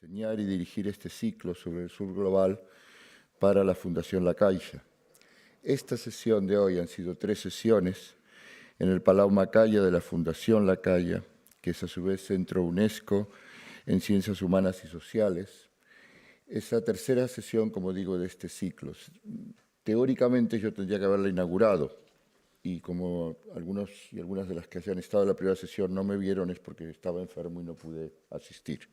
diseñar y dirigir este ciclo sobre el sur global para la Fundación La Caixa. Esta sesión de hoy han sido 3 sesiones en el Palau Macaya de la Fundación La Caixa, que es a su vez Centro UNESCO en Ciencias Humanas y Sociales. Es la tercera sesión, como digo, de este ciclo. Teóricamente yo tendría que haberla inaugurado, y como algunos y algunas de las que hayan estado en la primera sesión no me vieron es porque estaba enfermo y no pude asistir.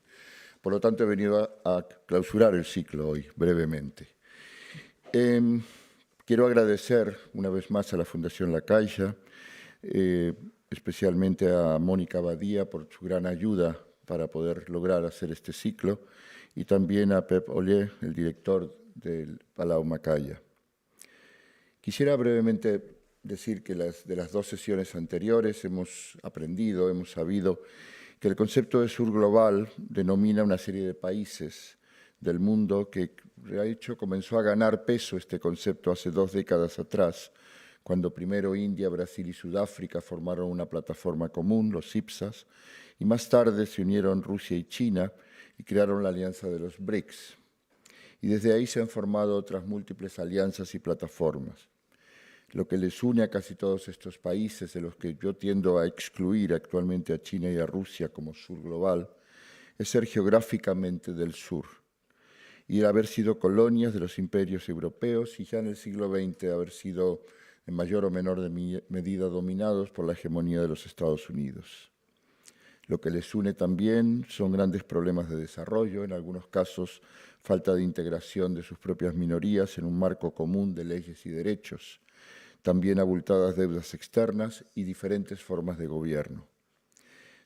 Por lo tanto, he venido a clausurar el ciclo hoy, brevemente. Quiero agradecer una vez más a la Fundación La Caixa, especialmente a Mónica Badía por su gran ayuda para poder lograr hacer este ciclo, y también a Pep Ollier, el director del Palau Macaya. Quisiera brevemente decir que de las 2 sesiones anteriores hemos aprendido, hemos sabido que el concepto de sur global denomina una serie de países del mundo que, de hecho, comenzó a ganar peso este concepto hace 2 décadas atrás, cuando primero India, Brasil y Sudáfrica formaron una plataforma común, los IPSAS, y más tarde se unieron Rusia y China y crearon la alianza de los BRICS. Y desde ahí se han formado otras múltiples alianzas y plataformas. Lo que les une a casi todos estos países, de los que yo tiendo a excluir actualmente a China y a Rusia como sur global, es ser geográficamente del sur y el haber sido colonias de los imperios europeos y ya en el siglo XX haber sido en mayor o menor medida dominados por la hegemonía de los Estados Unidos. Lo que les une también son grandes problemas de desarrollo, en algunos casos falta de integración de sus propias minorías en un marco común de leyes y derechos, también abultadas deudas externas y diferentes formas de gobierno.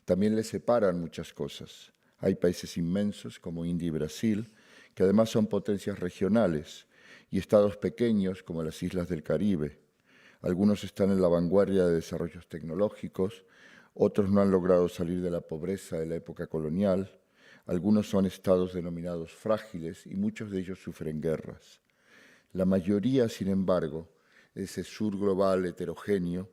También les separan muchas cosas. Hay países inmensos como India y Brasil, que además son potencias regionales, y estados pequeños como las islas del Caribe. Algunos están en la vanguardia de desarrollos tecnológicos, otros no han logrado salir de la pobreza de la época colonial, algunos son estados denominados frágiles y muchos de ellos sufren guerras. La mayoría, sin embargo, de ese sur global heterogéneo,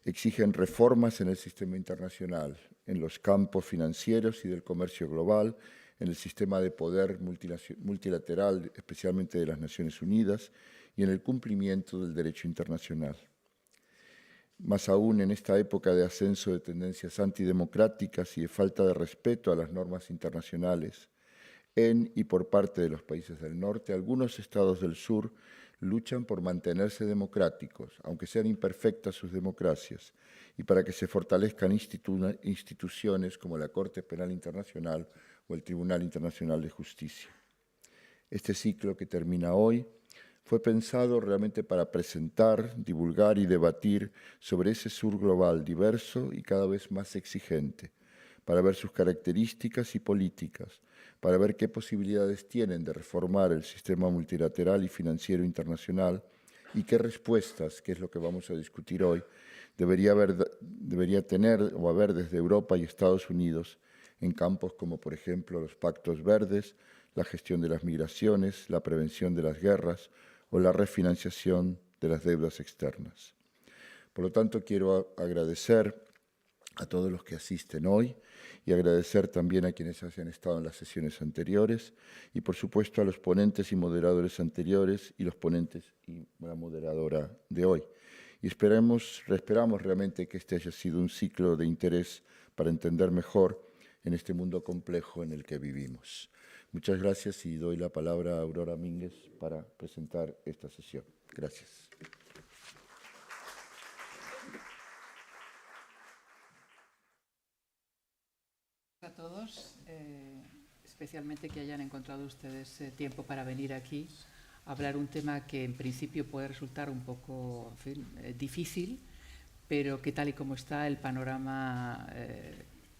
exigen reformas en el sistema internacional, en los campos financieros y del comercio global, en el sistema de poder multilateral, especialmente de las Naciones Unidas, y en el cumplimiento del derecho internacional. Más aún en esta época de ascenso de tendencias antidemocráticas y de falta de respeto a las normas internacionales, en y por parte de los países del norte, algunos estados del sur luchan por mantenerse democráticos, aunque sean imperfectas sus democracias, y para que se fortalezcan instituciones como la Corte Penal Internacional o el Tribunal Internacional de Justicia. Este ciclo que termina hoy fue pensado realmente para presentar, divulgar y debatir sobre ese sur global diverso y cada vez más exigente, para ver sus características y políticas, para ver qué posibilidades tienen de reformar el sistema multilateral y financiero internacional y qué respuestas, que es lo que vamos a discutir hoy, debería tener o haber desde Europa y Estados Unidos en campos como, por ejemplo, los pactos verdes, la gestión de las migraciones, la prevención de las guerras o la refinanciación de las deudas externas. Por lo tanto, quiero agradecer a todos los que asisten hoy y agradecer también a quienes hayan estado en las sesiones anteriores y, por supuesto, a los ponentes y moderadores anteriores y los ponentes y la moderadora de hoy. Y esperamos realmente que este haya sido un ciclo de interés para entender mejor en este mundo complejo en el que vivimos. Muchas gracias y doy la palabra a Aurora Mínguez para presentar esta sesión. Gracias. A todos, especialmente que hayan encontrado ustedes tiempo para venir aquí a hablar un tema que en principio puede resultar un poco, en fin, difícil, pero que tal y como está el panorama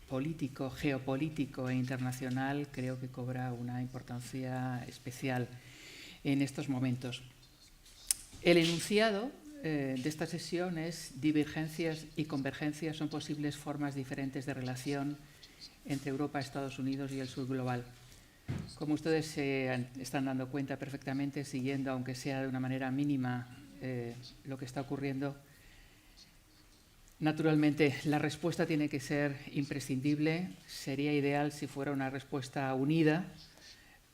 político, geopolítico e internacional, creo que cobra una importancia especial en estos momentos. El enunciado de esta sesión es: divergencias y convergencias son posibles formas diferentes de relación entre Europa, Estados Unidos y el sur global. Como ustedes se están dando cuenta perfectamente, siguiendo, aunque sea de una manera mínima, lo que está ocurriendo, Naturalmente, la respuesta tiene que ser imprescindible. Sería ideal si fuera una respuesta unida,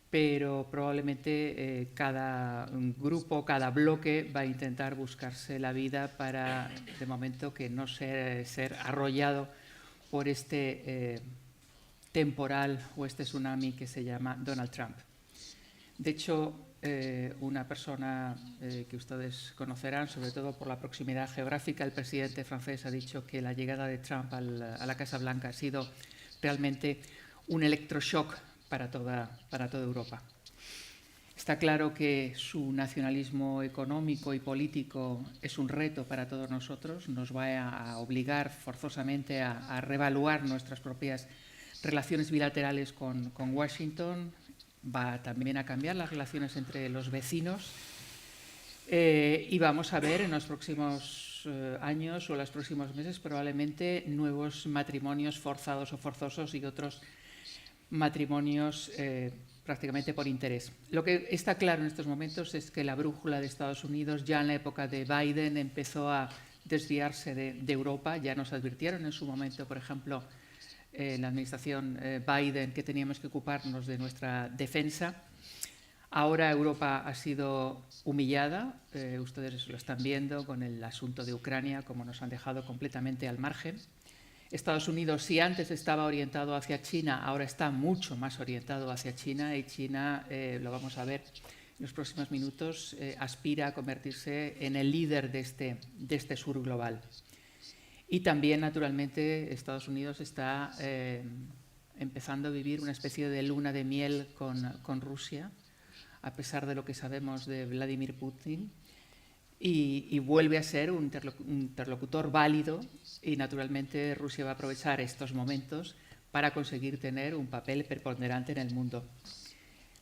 pero probablemente cada grupo, cada bloque va a intentar buscarse la vida para, de momento, que no ser arrollado por este temporal o este tsunami que se llama Donald Trump. De hecho, una persona que ustedes conocerán, sobre todo por la proximidad geográfica, el presidente francés ha dicho que la llegada de Trump a la Casa Blanca ha sido realmente un electroshock para toda Europa. Está claro que su nacionalismo económico y político es un reto para todos nosotros, nos va a obligar forzosamente a reevaluar nuestras propias relaciones bilaterales con Washington, va también a cambiar las relaciones entre los vecinos y vamos a ver en los próximos años o los próximos meses probablemente nuevos matrimonios forzados o forzosos y otros matrimonios prácticamente por interés. Lo que está claro en estos momentos es que la brújula de Estados Unidos ya en la época de Biden empezó a desviarse de Europa. Ya nos advirtieron en su momento, por ejemplo, la administración Biden, que teníamos que ocuparnos de nuestra defensa. Ahora Europa ha sido humillada, ustedes lo están viendo con el asunto de Ucrania, como nos han dejado completamente al margen. Estados Unidos, si antes estaba orientado hacia China, ahora está mucho más orientado hacia China y China, lo vamos a ver en los próximos minutos, aspira a convertirse en el líder de este sur global. Y también, naturalmente, Estados Unidos está empezando a vivir una especie de luna de miel con Rusia, a pesar de lo que sabemos de Vladimir Putin, y vuelve a ser un interlocutor válido y, naturalmente, Rusia va a aprovechar estos momentos para conseguir tener un papel preponderante en el mundo.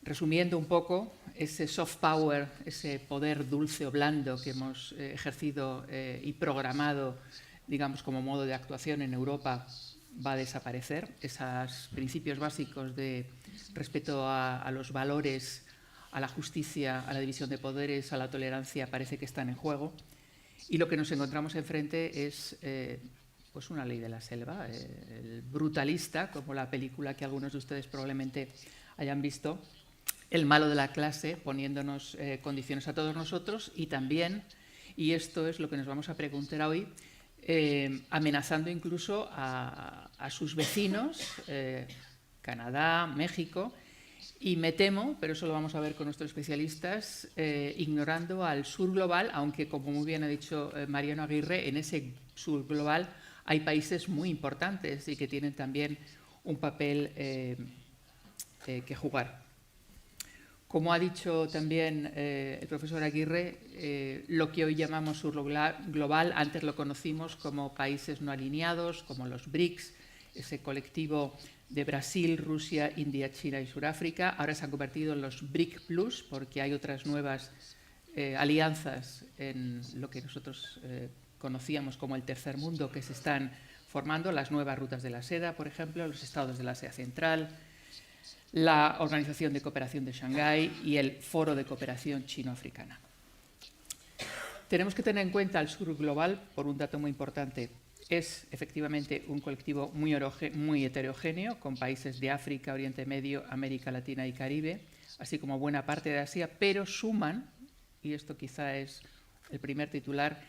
Resumiendo un poco, ese soft power, ese poder dulce o blando que hemos ejercido y programado, digamos, como modo de actuación en Europa, va a desaparecer. Esos principios básicos de respeto a los valores, a la justicia, a la división de poderes, a la tolerancia, parece que están en juego. Y lo que nos encontramos enfrente es pues una ley de la selva, el brutalista, como la película que algunos de ustedes probablemente hayan visto, el malo de la clase, poniéndonos condiciones a todos nosotros y también, y esto es lo que nos vamos a preguntar hoy, amenazando incluso a sus vecinos, Canadá, México, y me temo, pero eso lo vamos a ver con nuestros especialistas, ignorando al sur global, aunque, como muy bien ha dicho Mariano Aguirre, en ese sur global hay países muy importantes y que tienen también un papel que jugar. Como ha dicho también el profesor Aguirre, lo que hoy llamamos sur global, antes lo conocimos como países no alineados, como los BRICS, ese colectivo de Brasil, Rusia, India, China y Sudáfrica. Ahora se han convertido en los BRIC Plus porque hay otras nuevas alianzas en lo que nosotros conocíamos como el tercer mundo que se están formando, las nuevas rutas de la seda, por ejemplo, los estados del Asia Central, la Organización de Cooperación de Shanghái y el Foro de Cooperación Chino-Africana. Tenemos que tener en cuenta el sur global por un dato muy importante. Es efectivamente un colectivo muy heterogéneo, con países de África, Oriente Medio, América Latina y Caribe, así como buena parte de Asia, pero suman, y esto quizá es el primer titular,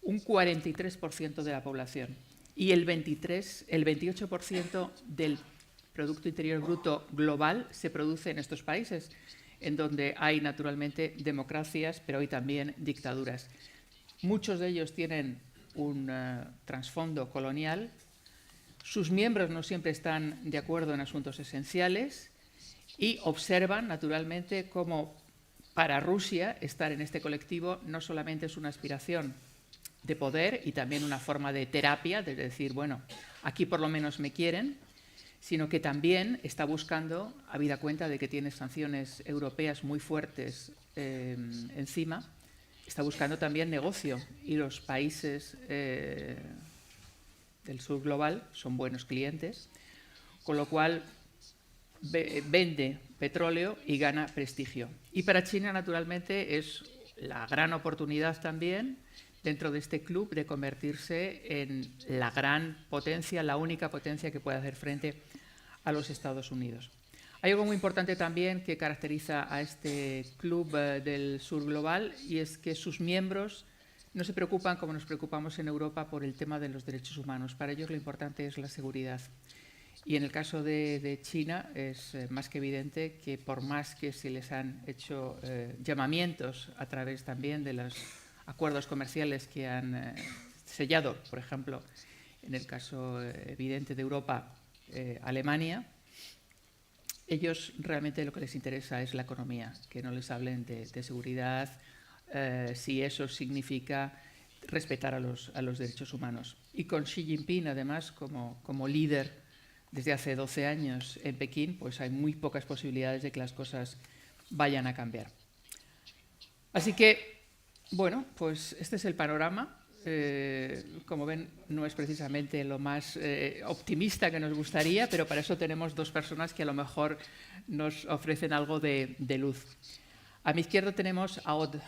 un 43% de la población y el 28% del Producto Interior Bruto global se produce en estos países, en donde hay naturalmente democracias, pero hay también dictaduras. Muchos de ellos tienen un trasfondo colonial, sus miembros no siempre están de acuerdo en asuntos esenciales y observan naturalmente cómo para Rusia estar en este colectivo no solamente es una aspiración de poder y también una forma de terapia, de decir, bueno, aquí por lo menos me quieren, sino que también está buscando, habida cuenta de que tiene sanciones europeas muy fuertes encima, está buscando también negocio y los países del sur global son buenos clientes, con lo cual vende petróleo y gana prestigio. Y para China, naturalmente, es la gran oportunidad también dentro de este club de convertirse en la gran potencia, la única potencia que puede hacer frente a los Estados Unidos. Hay algo muy importante también que caracteriza a este club del sur global, y es que sus miembros no se preocupan, como nos preocupamos en Europa, por el tema de los derechos humanos. Para ellos lo importante es la seguridad. Y en el caso de China es más que evidente que, por más que se les han hecho llamamientos a través también de los acuerdos comerciales que han sellado, por ejemplo, en el caso evidente de Europa, Alemania, ellos realmente lo que les interesa es la economía, que no les hablen de seguridad, si eso significa respetar a los derechos humanos. Y con Xi Jinping, además, como líder desde hace 12 años en Pekín, pues hay muy pocas posibilidades de que las cosas vayan a cambiar. Así que, bueno, pues este es el panorama. Como ven, no es precisamente lo más optimista que nos gustaría, pero para eso tenemos dos personas que a lo mejor nos ofrecen algo de luz. A mi izquierda tenemos a Aude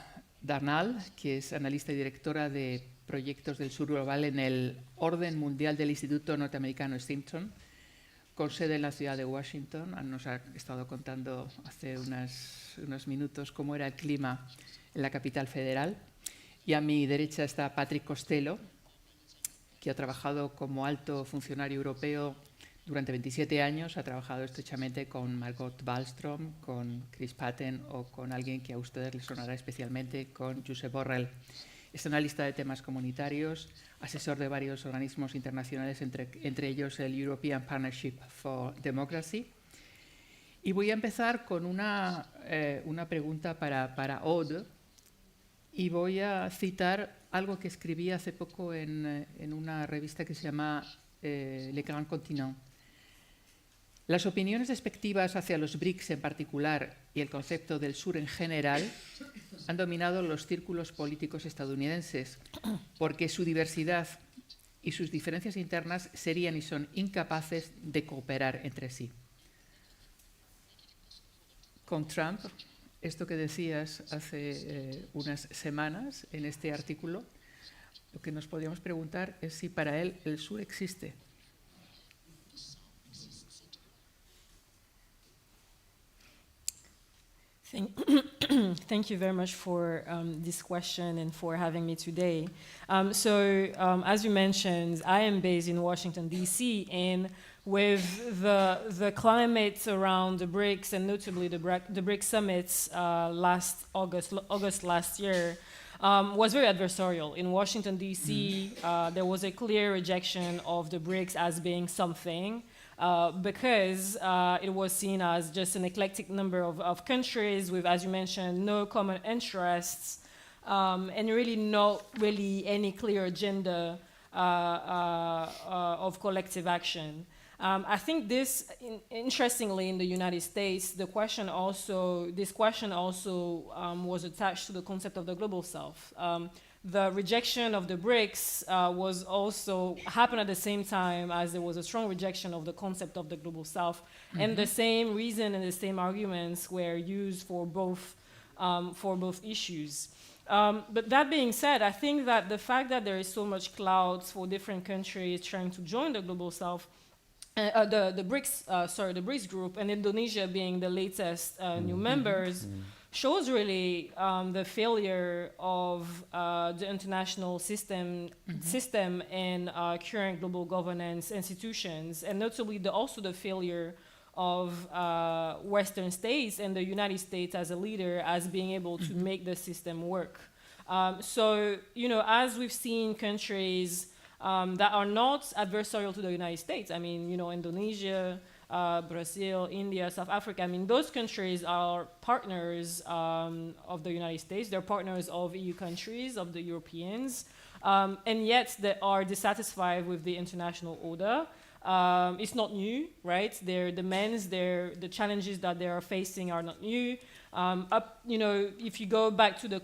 Darnall, que es analista y directora de proyectos del sur global en el Orden Mundial del Instituto Norteamericano Stimson, con sede en la ciudad de Washington. Nos ha estado contando hace unos minutos cómo era el clima en la capital federal. Y a mi derecha está Patrick Costello, que ha trabajado como alto funcionario europeo durante 27 años. Ha trabajado estrechamente con Margot Wallström, con Chris Patten o con alguien que a ustedes les sonará especialmente, con Josep Borrell. Es analista de temas comunitarios, asesor de varios organismos internacionales, entre ellos el European Partnership for Democracy. Y voy a empezar con una pregunta para Aude. Y voy a citar algo que escribí hace poco en una revista que se llama Le Grand Continent. Las opiniones despectivas hacia los BRICS en particular y el concepto del sur en general han dominado los círculos políticos estadounidenses porque su diversidad y sus diferencias internas serían y son incapaces de cooperar entre sí. Con Trump, esto que decías hace unas semanas en este artículo, lo que nos podríamos preguntar es si para él el sur existe. Thank you very much for this question and for having me today. As you mentioned, I am based in Washington, D.C., and with the climate around the BRICS and notably the BRICS summits last August last year was very adversarial. In Washington, D.C., there was a clear rejection of the BRICS as being something because it was seen as just an eclectic number of countries with, as you mentioned, no common interests and really not really any clear agenda of collective action. I think this, interestingly, in the United States, this question also was attached to the concept of the global south. The rejection of the BRICS was also happened at the same time as there was a strong rejection of the concept of the global south, and the same reason and the same arguments were used for both issues. But that being said, I think that the fact that there is so much clouds for different countries trying to join the global south, the BRICS group, and Indonesia being the latest new members, shows really the failure of the international system and current global governance institutions, and notably also the failure of Western states and the United States as a leader as being able to make the system work. As we've seen countries that are not adversarial to the United States, I mean, Indonesia, Brazil, India, South Africa, I mean, those countries are partners of the United States. They're partners of EU countries, of the Europeans, and yet they are dissatisfied with the international order. It's not new, right? Their demands, the challenges that they are facing are not new. If you go back to the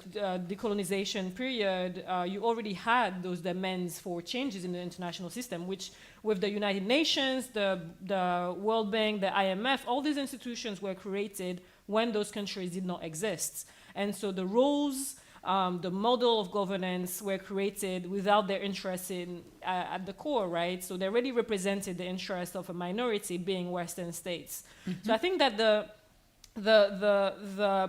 decolonization period, you already had those demands for changes in the international system, which with the United Nations, the World Bank, the IMF, all these institutions were created when those countries did not exist. And so the roles the model of governance were created without their interest in at the core, right? So they really represented the interest of a minority, being Western states. So I think that the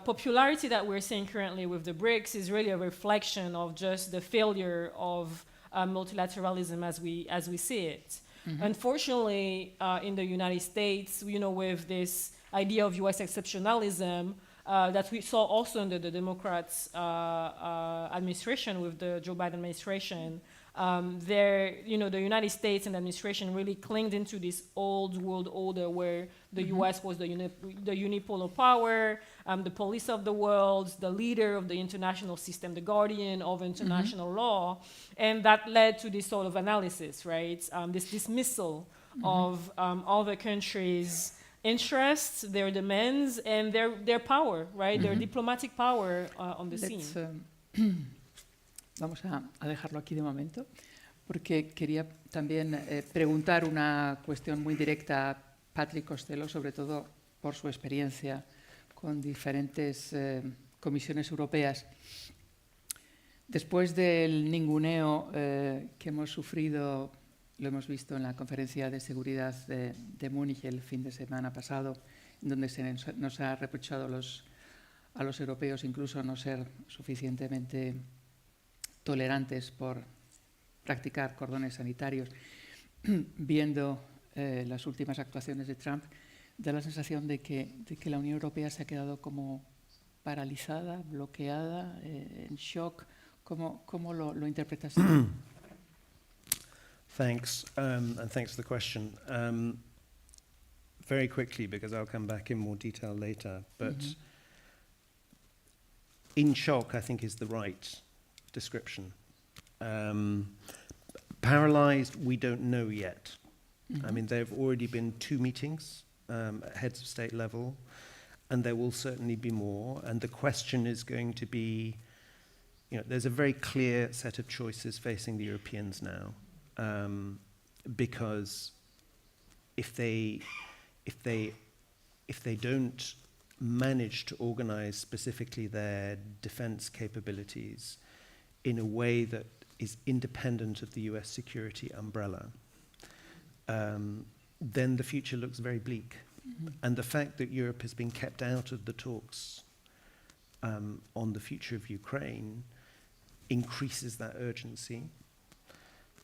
popularity that we're seeing currently with the BRICS is really a reflection of just the failure of multilateralism as we see it. Unfortunately, in the United States, with this idea of U.S. exceptionalism that we saw also under the Democrats' administration with the Joe Biden administration, the United States and the administration really clinged into this old world order where the U.S. was the unipolar power, the police of the world, the leader of the international system, the guardian of international law, and that led to this sort of analysis, right? This dismissal of other countries' interests, their demands, and their power, right? Their diplomatic power on the scene. Vamos a dejarlo aquí de momento, porque quería también preguntar una cuestión muy directa a Patrick Costello, sobre todo por su experiencia con diferentes comisiones europeas. Después del ninguneo que hemos sufrido, lo hemos visto en la conferencia de seguridad de Múnich el fin de semana pasado, donde nos ha reprochado a los europeos incluso no ser suficientemente tolerantes por practicar cordones sanitarios, viendo las últimas actuaciones de Trump, da la sensación de que la Unión Europea se ha quedado como paralizada, bloqueada, en shock. ¿Cómo lo interpretas? Thanks, and thanks for the question. Very quickly, because I'll come back in more detail later, but in shock, I think, is the right description. Paralyzed, we don't know yet. I mean, there have already been 2 meetings at heads of state level, and there will certainly be more. And the question is going to be, there's a very clear set of choices facing the Europeans now, because if they don't manage to organize specifically their defense capabilities in a way that is independent of the US security umbrella, then the future looks very bleak. And the fact that Europe has been kept out of the talks on the future of Ukraine increases that urgency.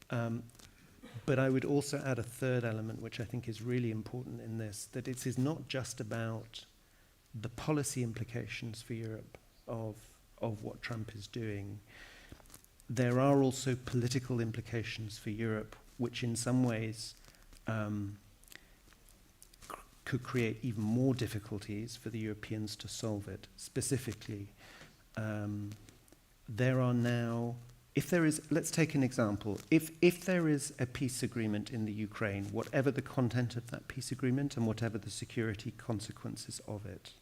But I would also add a third element, which I think is really important in this, that it is not just about the policy implications for Europe of what Trump is doing. There are also political implications for Europe, which in some ways could create even more difficulties for the Europeans to solve it. Specifically, there are now, let's take an example. If there is a peace agreement in the Ukraine, whatever the content of that peace agreement and whatever the security consequences of it,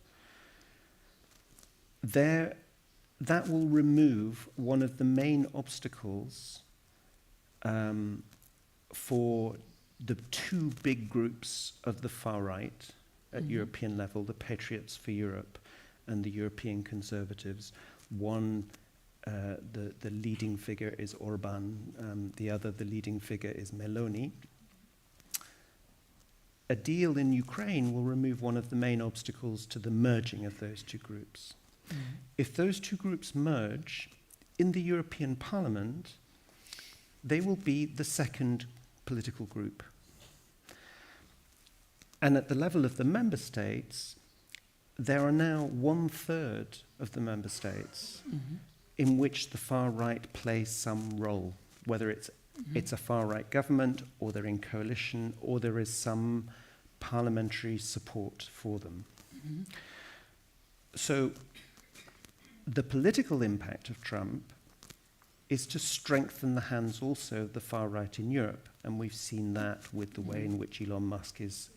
that will remove one of the main obstacles for the 2 big groups of the far right at European level, the Patriots for Europe and the European Conservatives. One, the leading figure is Orban, the other, the leading figure is Meloni. A deal in Ukraine will remove one of the main obstacles to the merging of those 2 groups. If those 2 groups merge, in the European Parliament, they will be the second political group. And at the level of the member states, there are now 1/3 of the member states in which the far right plays some role, whether it's a far right government, or they're in coalition, or there is some parliamentary support for them. So the political impact of Trump is to strengthen the hands also of the far right in Europe. And we've seen that with the way in which Elon Musk is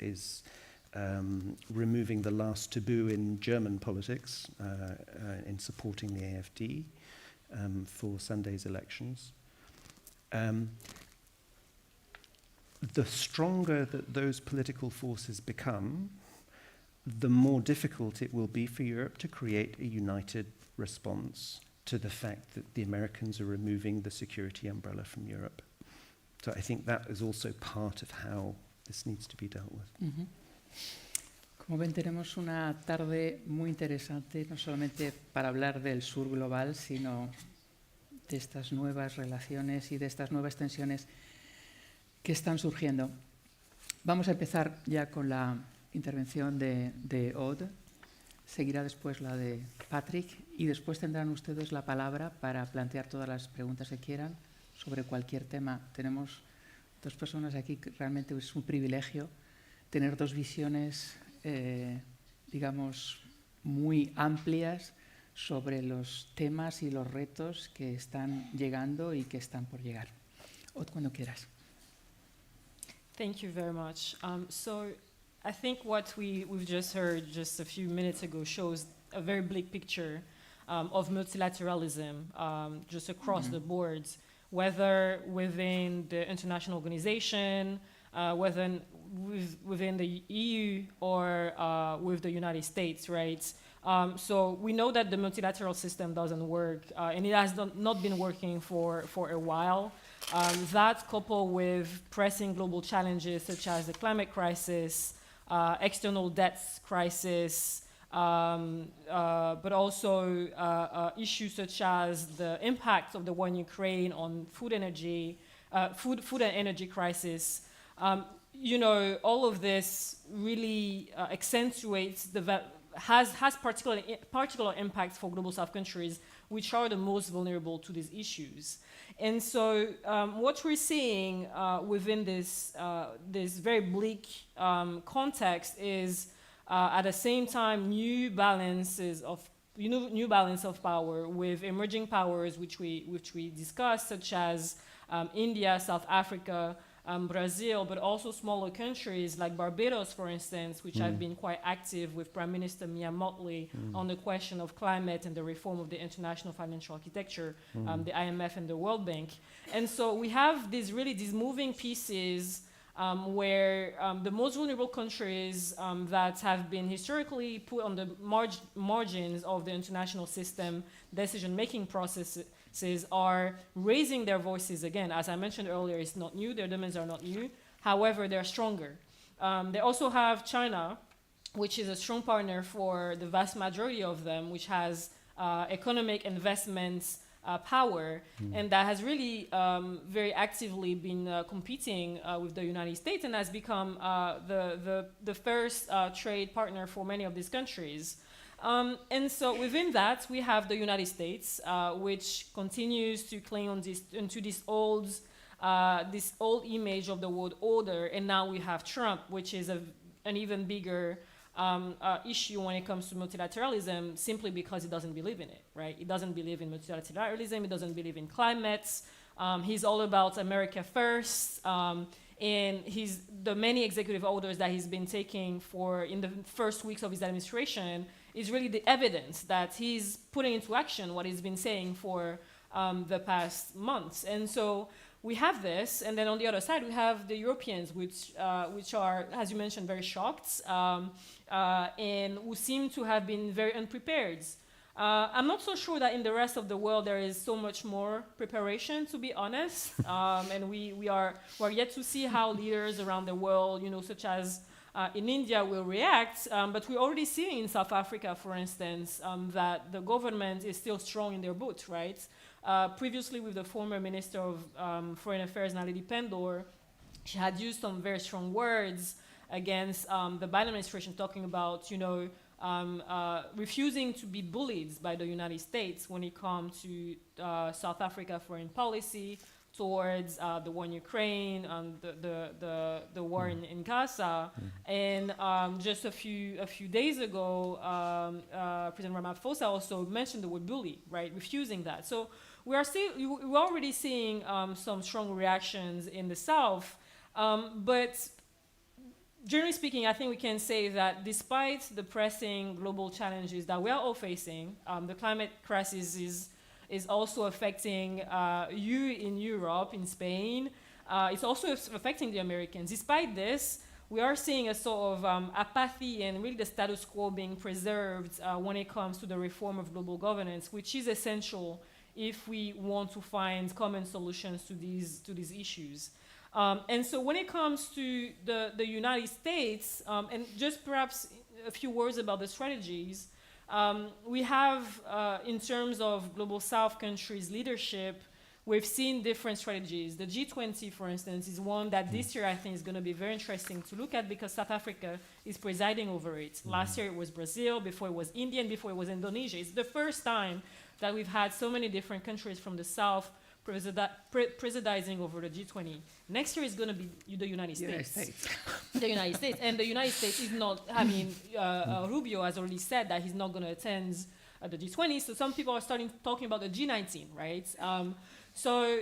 removing the last taboo in German politics in supporting the AfD for Sunday's elections. The stronger that those political forces become, the more difficult it will be for Europe to create a united response to the fact that the Americans are removing the security umbrella from Europe. So I think that is also part of how this needs to be dealt with. Ujú. Como ven, tenemos una tarde muy interesante, no solamente para hablar del sur global, sino de estas nuevas relaciones y de estas nuevas tensiones que están surgiendo. Vamos a empezar ya con la intervención de Aude, seguirá después la de Patrick y después tendrán ustedes la palabra para plantear todas las preguntas que quieran sobre cualquier tema. Tenemos dos personas aquí que realmente es un privilegio tener dos visiones, digamos, muy amplias sobre los temas y los retos que están llegando y que están por llegar. Aude, cuando quieras. Thank you very much. So I think what we've just heard just a few minutes ago shows a very bleak picture of multilateralism just across the boards, whether within the international organization, whether within the EU or with the United States, right? So we know that the multilateral system doesn't work, and it has not been working for a while. That coupled with pressing global challenges such as the climate crisis, external debts crisis, but also issues such as the impact of the war in Ukraine on food and energy crisis. You know, all of this really accentuates has particular impacts for global south countries, which are the most vulnerable to these issues. And so what we're seeing within this very bleak context is at the same time new balance of power with emerging powers which we discussed, such as India, South Africa, Brazil, but also smaller countries like Barbados, for instance, which have been quite active with Prime Minister Mia Mottley on the question of climate and the reform of the international financial architecture, the IMF and the World Bank. And so we have these moving pieces where the most vulnerable countries that have been historically put on the margins of the international system decision-making processes are raising their voices again. As I mentioned earlier, it's not new, their demands are not new. However, they're stronger. They also have China, which is a strong partner for the vast majority of them, which has economic investments power, and that has really very actively been competing with the United States and has become the first trade partner for many of these countries. And so within that, we have the United States, which continues to cling on this old image of the world order, and now we have Trump, which is an even bigger issue when it comes to multilateralism, simply because he doesn't believe in it, right? He doesn't believe in multilateralism. He doesn't believe in climate. He's all about America first. And the many executive orders that he's been taking in the first weeks of his administration is really the evidence that he's putting into action what he's been saying for the past months. And so we have this, and then on the other side we have the Europeans, which are, as you mentioned, very shocked and who seem to have been very unprepared. I'm not so sure that in the rest of the world there is so much more preparation, to be honest. And we're yet to see how leaders around the world, such as in India, will react. But we're already seeing in South Africa, for instance, that the government is still strong in their boot, right? Previously, with the former Minister of Foreign Affairs, Naledi Pandor, she had used some very strong words against the Biden administration, talking about, refusing to be bullied by the United States when it comes to South Africa foreign policy towards the war in Ukraine and the war in Gaza. And just a few days ago, President Ramaphosa also mentioned the word bully, right? Refusing that. So we're already seeing some strong reactions in the South, but generally speaking, I think we can say that despite the pressing global challenges that we are all facing, the climate crisis is also affecting you in Europe, in Spain. It's also affecting the Americans. Despite this, we are seeing a sort of apathy and really the status quo being preserved when it comes to the reform of global governance, which is essential if we want to find common solutions to these issues. And so when it comes to the United States, and just perhaps a few words about the strategies, we have, in terms of Global South countries' leadership, we've seen different strategies. The G20, for instance, is one that this year I think is going to be very interesting to look at because South Africa is presiding over it. Last year it was Brazil, before it was India, and before it was Indonesia. It's the first time that we've had so many different countries from the South presiding over the G20. Next year is going to be the United States. The United States. And the United States is not, I mean, Rubio has already said that he's not going to attend the G20. So some people are starting talking about the G19, right? So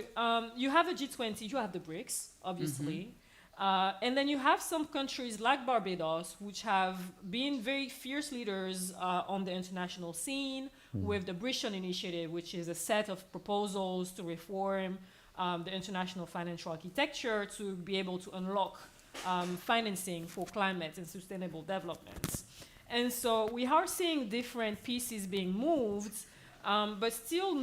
you have the G20, you have the BRICS, obviously. And then you have some countries like Barbados, which have been very fierce leaders on the international scene with the Brisson Initiative, which is a set of proposals to reform the international financial architecture to be able to unlock financing for climate and sustainable development. And so we are seeing different pieces being moved, but still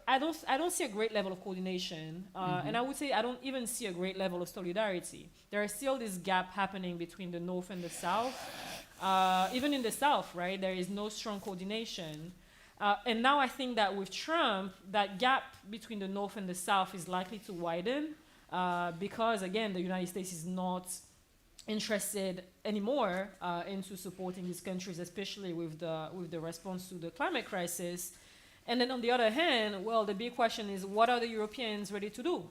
I don't see a great level of coordination, and I would say I don't even see a great level of solidarity. There is still this gap happening between the North and the South. Even in the South, right, there is no strong coordination. And now I think that with Trump, that gap between the North and the South is likely to widen because, again, the United States is not interested anymore into supporting these countries, especially with the response to the climate crisis. And then on the other hand, well, the big question is, what are the Europeans ready to do?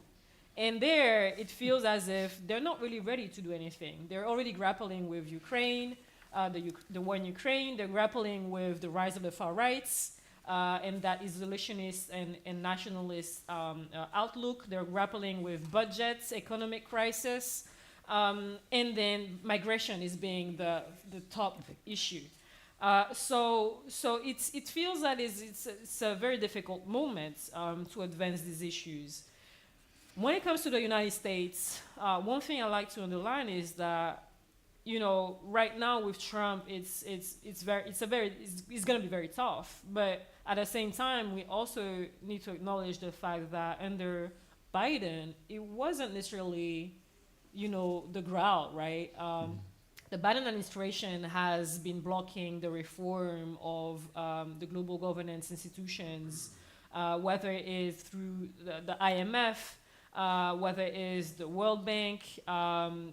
And there, it feels as if they're not really ready to do anything. They're already grappling with Ukraine, the war in Ukraine. They're grappling with the rise of the far rights and that isolationist and nationalist outlook. They're grappling with budgets, economic crisis, and then migration is being the top issue. So it feels that it's a very difficult moment to advance these issues. When it comes to the United States, one thing I like to underline is that, you know, right now with Trump, it's going to be very tough. But at the same time, we also need to acknowledge the fact that under Biden, it wasn't necessarily, you know, the growl, right? The Biden administration has been blocking the reform of the global governance institutions, whether it is through the IMF, whether it is the World Bank.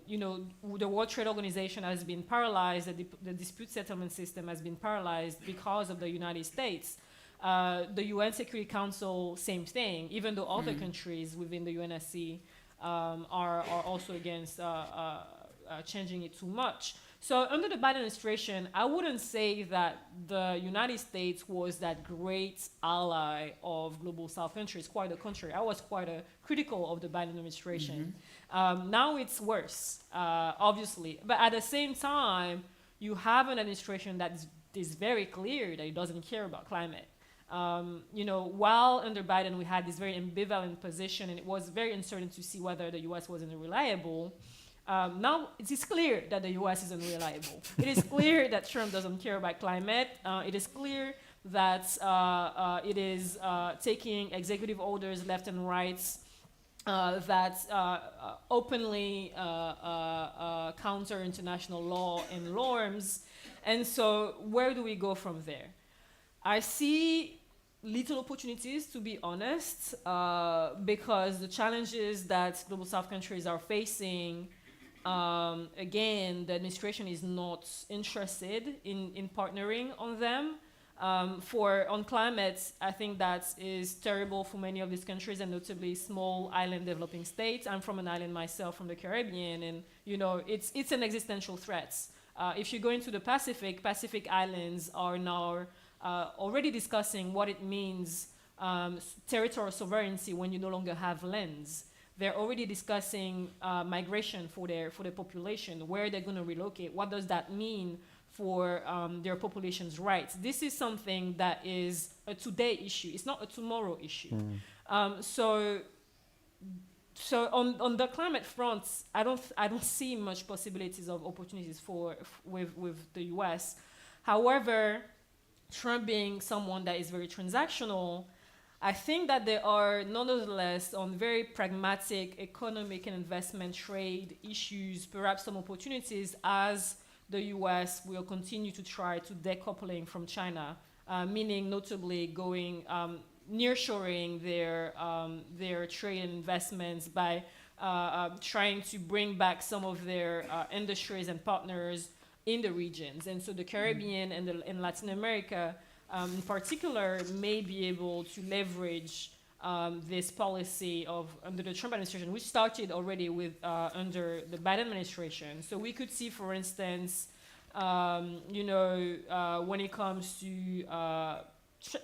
You know, the World Trade Organization has been paralyzed. The dispute settlement system has been paralyzed because of the United States. The UN Security Council, same thing, even though other countries within the UNSC are also against changing it too much. So under the Biden administration, I wouldn't say that the United States was that great ally of global South countries. Quite the contrary. I was quite critical of the Biden administration. Now it's worse, obviously. But at the same time, you have an administration that is very clear that it doesn't care about climate. You know, while under Biden we had this very ambivalent position and it was very uncertain to see whether the US wasn't reliable, now it is clear that the US is unreliable. It is clear that Trump doesn't care about climate. It is clear that it is taking executive orders left and right that openly counter international law and norms. And so where do we go from there? I see little opportunities, to be honest, because the challenges that global South countries are facing, again, the administration is not interested in partnering on them. On climate, I think that is terrible for many of these countries, and notably small island developing states. I'm from an island myself, from the Caribbean, and you know it's an existential threat. If you go into the Pacific islands are now already discussing what it means territorial sovereignty when you no longer have lands. They're already discussing migration for their population, where they're going to relocate. What does that mean for their population's rights? This is something that is a today issue. It's not a tomorrow issue. So so on the climate front, I don't see much possibilities of opportunities with the U.S. However, Trump being someone that is very transactional, I think that there are nonetheless on very pragmatic economic and investment trade issues, perhaps some opportunities as the U.S. will continue to try to decoupling from China, meaning notably going nearshoring their trade and investments by trying to bring back some of their industries and partners in the regions. And so the Caribbean and Latin America in particular may be able to leverage this policy of under the Trump administration, which started already with under the Biden administration. So we could see, for instance, when it comes to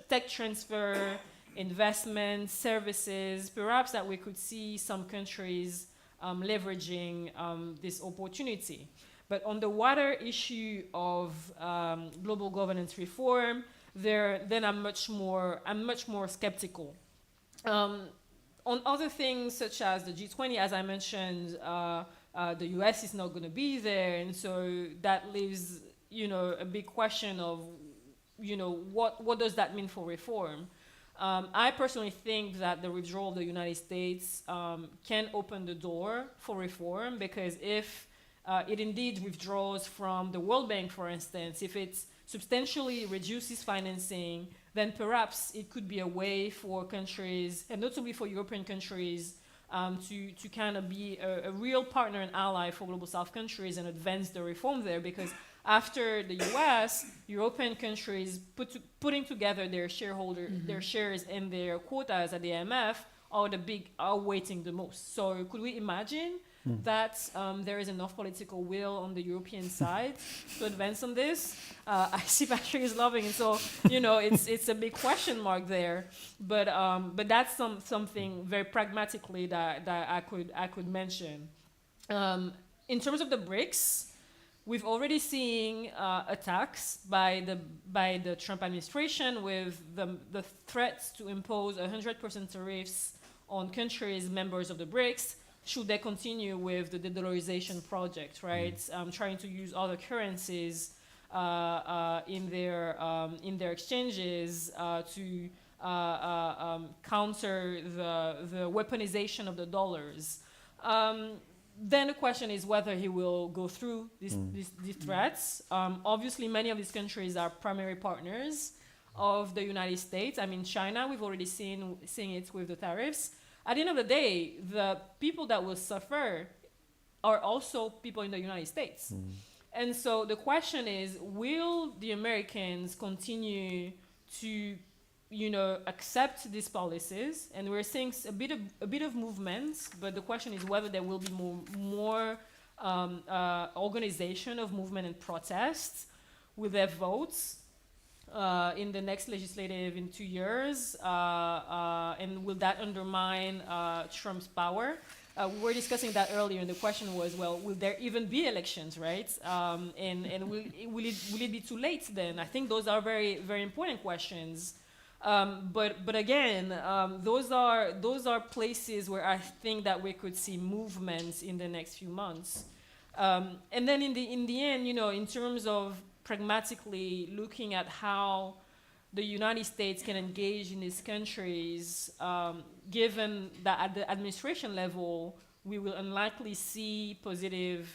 tech transfer, investment, services, perhaps that we could see some countries leveraging this opportunity. But on the wider issue of global governance reform, then I'm much more skeptical. On other things such as the G20, as I mentioned, the U.S. is not going to be there, and so that leaves a big question of what does that mean for reform. I personally think that the withdrawal of the United States can open the door for reform, because if it indeed withdraws from the World Bank, for instance, if it substantially reduces financing, then perhaps it could be a way for countries, and notably for European countries, to kind of be a real partner and ally for Global South countries and advance the reform there, because after the U.S., European countries putting together their their shares and their quotas at the IMF are weighting the most. So could we imagine that there is enough political will on the European side to advance on this? I see Patrick is loving it, so it's a big question mark there. But that's something very pragmatically that I could mention. In terms of the BRICS, we've already seen attacks by the Trump administration with the threats to impose 100% tariffs on countries members of the BRICS should they continue with the de-dollarization project, right? Trying to use other currencies in their exchanges to counter the weaponization of the dollars. Then the question is whether he will go through these threats. Obviously, many of these countries are primary partners of the United States. I mean, China, we've already seen it with the tariffs. At the end of the day, the people that will suffer are also people in the United States. And so the question is, will the Americans continue to accept these policies? And we're seeing a bit of movement, but the question is whether there will be more organization of movement and protests with their votes in the next legislative in 2 years, and will that undermine Trump's power? We were discussing that earlier, and the question was, well, will there even be elections, right? And will it be too late then? I think those are very, very important questions. But again, those are places where I think that we could see movements in the next few months. And then in the end, in terms of pragmatically looking at how the United States can engage in these countries, given that at the administration level we will unlikely see positive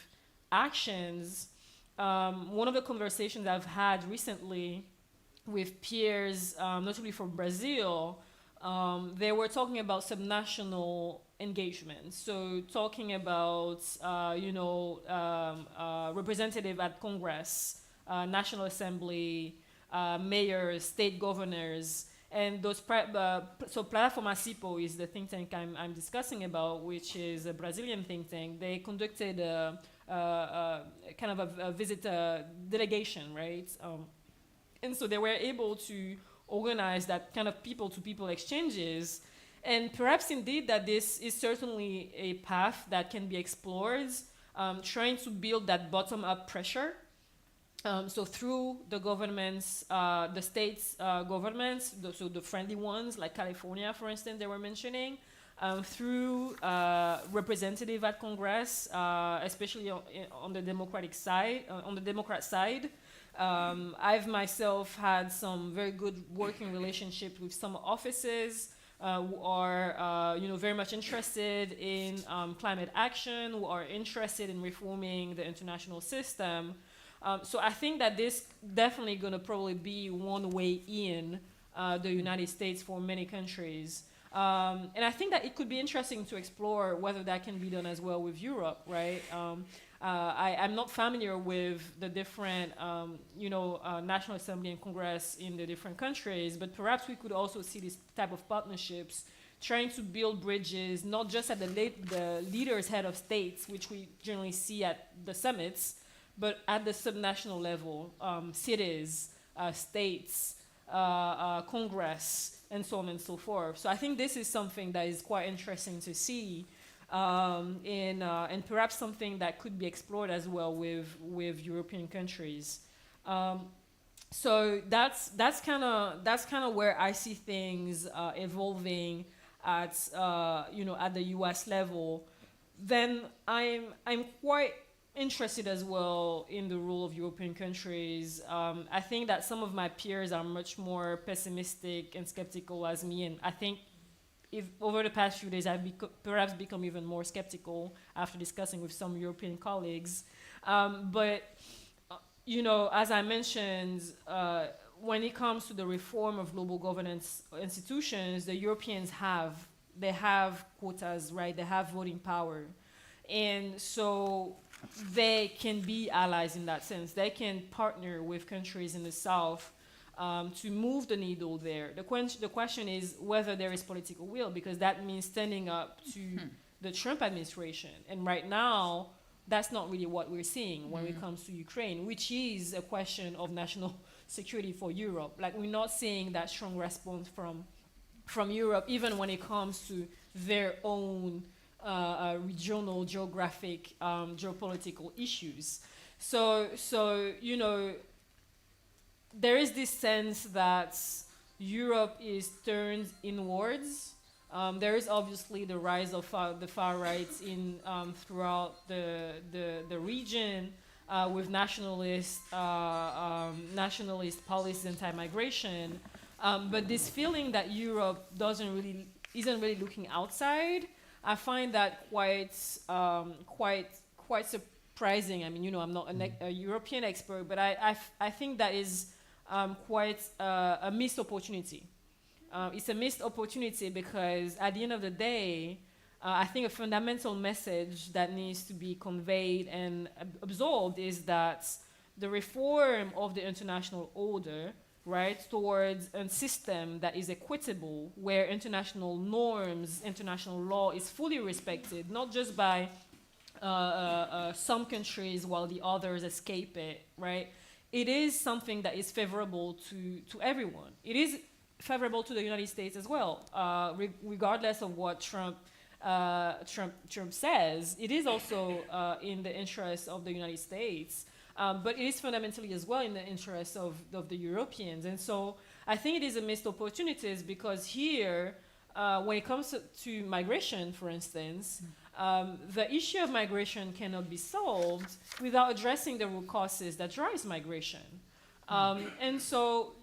actions. One of the conversations I've had recently with peers, notably from Brazil, they were talking about subnational engagement. So talking about, representative at Congress, National Assembly, mayors, state governors, and those. So Plataforma CIPO is the think tank I'm discussing about, which is a Brazilian think tank. They conducted kind of a visit delegation, right? And so they were able to organize that kind of people-to-people exchanges. And perhaps indeed that this is certainly a path that can be explored, trying to build that bottom-up pressure. So through the governments, the states' governments, so the friendly ones like California, for instance, they were mentioning, through representative at Congress, especially on the Democratic side, on the Democrat side. I've myself had some very good working relationships with some offices who are, very much interested in climate action, who are interested in reforming the international system. So I think that this definitely going to probably be one way in the United States for many countries. And I think that it could be interesting to explore whether that can be done as well with Europe, right? I'm not familiar with the different, National Assembly and Congress in the different countries, but perhaps we could also see this type of partnerships trying to build bridges, not just at the leaders' head of states, which we generally see at the summits, but at the subnational level, cities, states, Congress, and so on and so forth. So I think this is something that is quite interesting to see, and perhaps something that could be explored as well with European countries. So that's kind of where I see things evolving at the U.S. level. Then I'm quite interested as well in the role of European countries. I think that some of my peers are much more pessimistic and skeptical as me, and I think if over the past few days I've perhaps become even more skeptical after discussing with some European colleagues. But as I mentioned, when it comes to the reform of global governance institutions, the Europeans have quotas, right? They have voting power, and so they can be allies in that sense. They can partner with countries in the South to move the needle there. The question is whether there is political will, because that means standing up to the Trump administration. And right now, that's not really what we're seeing when it comes to Ukraine, which is a question of national security for Europe. Like, we're not seeing that strong response from Europe, even when it comes to their own regional, geographic, geopolitical issues. So there is this sense that Europe is turned inwards. There is obviously the rise of the far right throughout the region with nationalist policies, anti-migration. But this feeling that Europe isn't really looking outside, I find that quite surprising. I mean, I'm not a European expert, but I think that is quite a missed opportunity. It's a missed opportunity because at the end of the day, I think a fundamental message that needs to be conveyed and absorbed is that the reform of the international order, right, towards a system that is equitable, where international norms, international law is fully respected, not just by some countries while the others escape it, right? It is something that is favorable to everyone. It is favorable to the United States as well, regardless of what Trump says. It is also in the interest of the United States. But it is fundamentally as well in the interest of the Europeans. And so I think it is a missed opportunities because here, when it comes to migration, for instance, the issue of migration cannot be solved without addressing the root causes that drives migration. And so,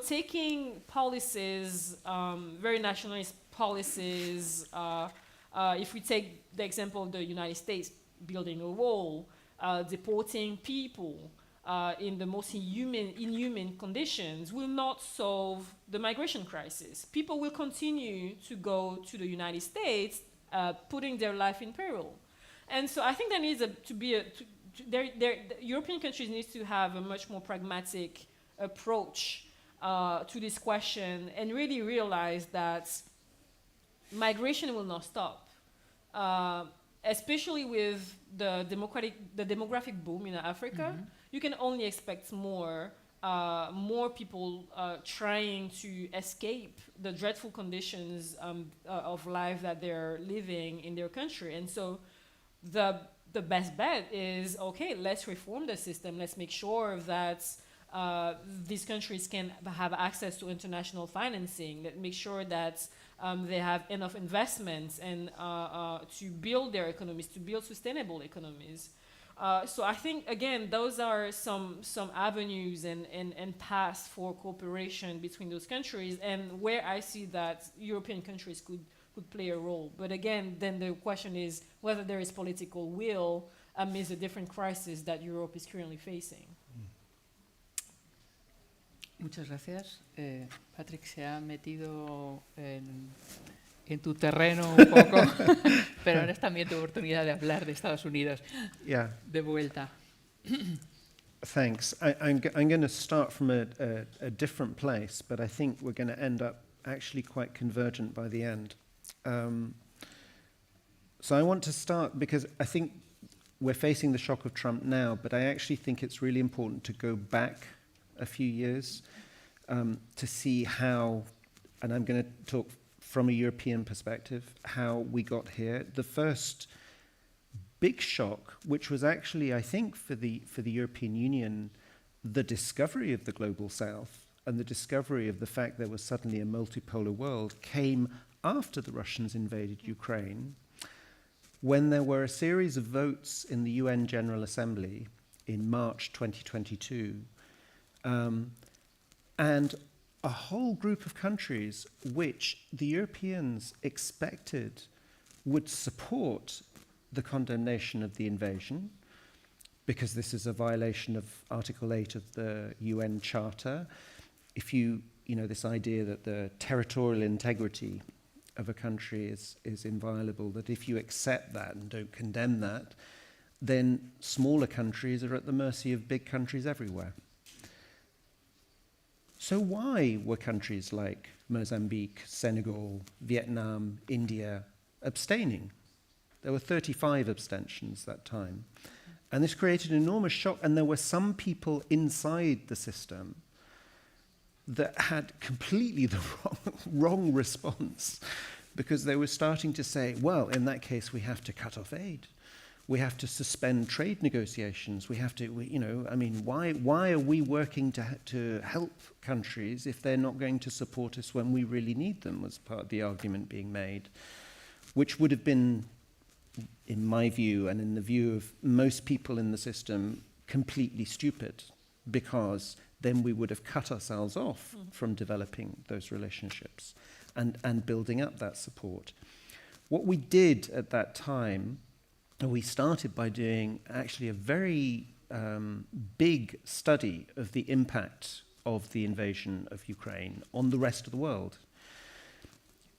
taking policies, very nationalist policies, if we take the example of the United States building a wall, deporting people in the most inhuman conditions will not solve the migration crisis. People will continue to go to the United States, putting their life in peril. And so I think there needs the European countries need to have a much more pragmatic approach to this question and really realize that migration will not stop. Especially with the demographic boom in Africa, you can only expect more people trying to escape the dreadful conditions of life that they're living in their country. And so the best bet is, okay, let's reform the system. Let's make sure that these countries can have access to international financing. Let's make sure that they have enough investments and to build their economies, to build sustainable economies. So I think, again, those are some avenues and paths for cooperation between those countries, and where I see that European countries could play a role. But again, then the question is whether there is political will amidst the different crises that Europe is currently facing. Muchas gracias. Patrick se ha metido en tu terreno un poco, pero ahora es también tu oportunidad de hablar de Estados Unidos. Yeah. De vuelta. Thanks. I'm going to start from a different place, but I think we're going to end up actually quite convergent by the end. So I want to start because I think we're facing the shock of Trump now, but I actually think it's really important to go back a few years to see how, and I'm going to talk from a European perspective, how we got here. The first big shock, which was actually, I think, for the European Union, the discovery of the global south and the discovery of the fact there was suddenly a multipolar world, came after the Russians invaded Ukraine, when there were a series of votes in the UN General Assembly in March 2022, and a whole group of countries which the Europeans expected would support the condemnation of the invasion, because this is a violation of Article 8 of the UN Charter. If you know, this idea that the territorial integrity of a country is inviolable, that if you accept that and don't condemn that, then smaller countries are at the mercy of big countries everywhere. So why were countries like Mozambique, Senegal, Vietnam, India abstaining? There were 35 abstentions that time. And this created an enormous shock, and there were some people inside the system that had completely the wrong response, because they were starting to say, well, in that case, we have to cut off aid. We have to suspend trade negotiations. We have to, why are we working to help countries if they're not going to support us when we really need them, was part of the argument being made, which would have been, in my view and in the view of most people in the system, completely stupid, because then we would have cut ourselves off from developing those relationships and building up that support. What we did at that time, we started by doing actually a very big study of the impact of the invasion of Ukraine on the rest of the world.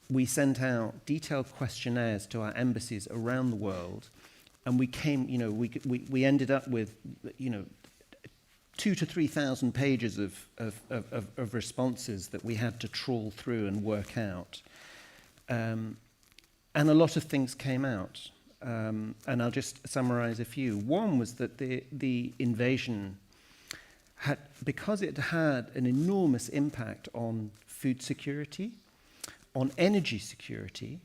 We sent out detailed questionnaires to our embassies around the world, and we ended up with 2,000 to 3,000 pages of responses that we had to trawl through and work out. And a lot of things came out. And I'll just summarize a few. One was that the invasion had, because it had an enormous impact on food security, on energy security,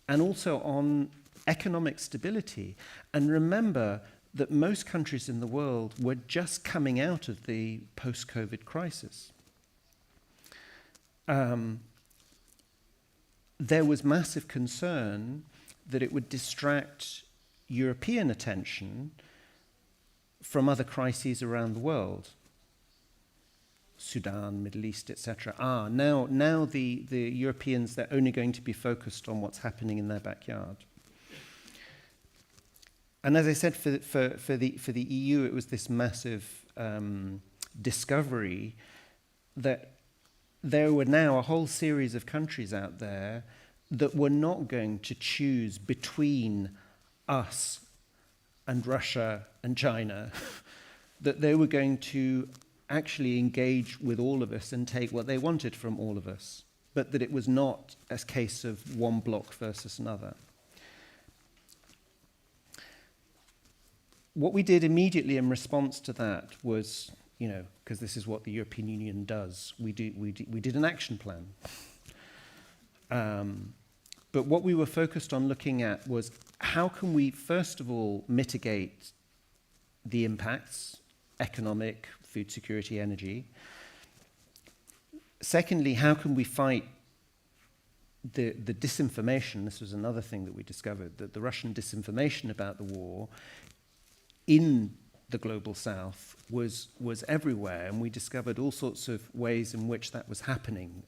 and also on economic stability. And remember that most countries in the world were just coming out of the post-COVID crisis. There was massive concern that it would distract European attention from other crises around the world. Sudan, Middle East, etc. Now the Europeans, they're only going to be focused on what's happening in their backyard. And as I said, for the EU, it was this massive discovery that there were now a whole series of countries out there that were not going to choose between us and Russia and China, that they were going to actually engage with all of us and take what they wanted from all of us, but that it was not a case of one bloc versus another. What we did immediately in response to that was, because this is what the European Union does, we did an action plan. But what we were focused on looking at was how can we, first of all, mitigate the impacts, economic, food security, energy. Secondly, how can we fight the disinformation, this was another thing that we discovered, that the Russian disinformation about the war in the global south was everywhere, and we discovered all sorts of ways in which that was happening.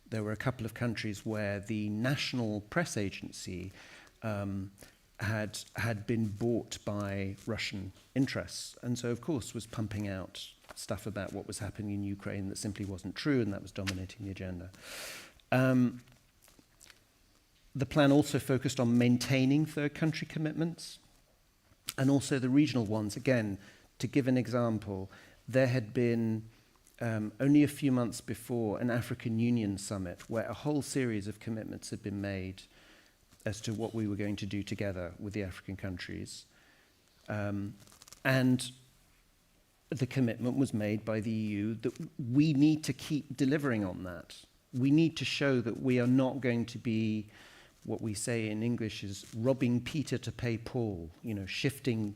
There were a couple of countries where the national press agency had been bought by Russian interests, and so of course was pumping out stuff about what was happening in Ukraine that simply wasn't true, and that was dominating the agenda. The plan also focused on maintaining third country commitments and also the regional ones. Again, to give an example, there had been only a few months before an African Union summit where a whole series of commitments had been made as to what we were going to do together with the African countries. And the commitment was made by the EU that we need to keep delivering on that. We need to show that we are not going to be, what we say in English is robbing Peter to pay Paul, shifting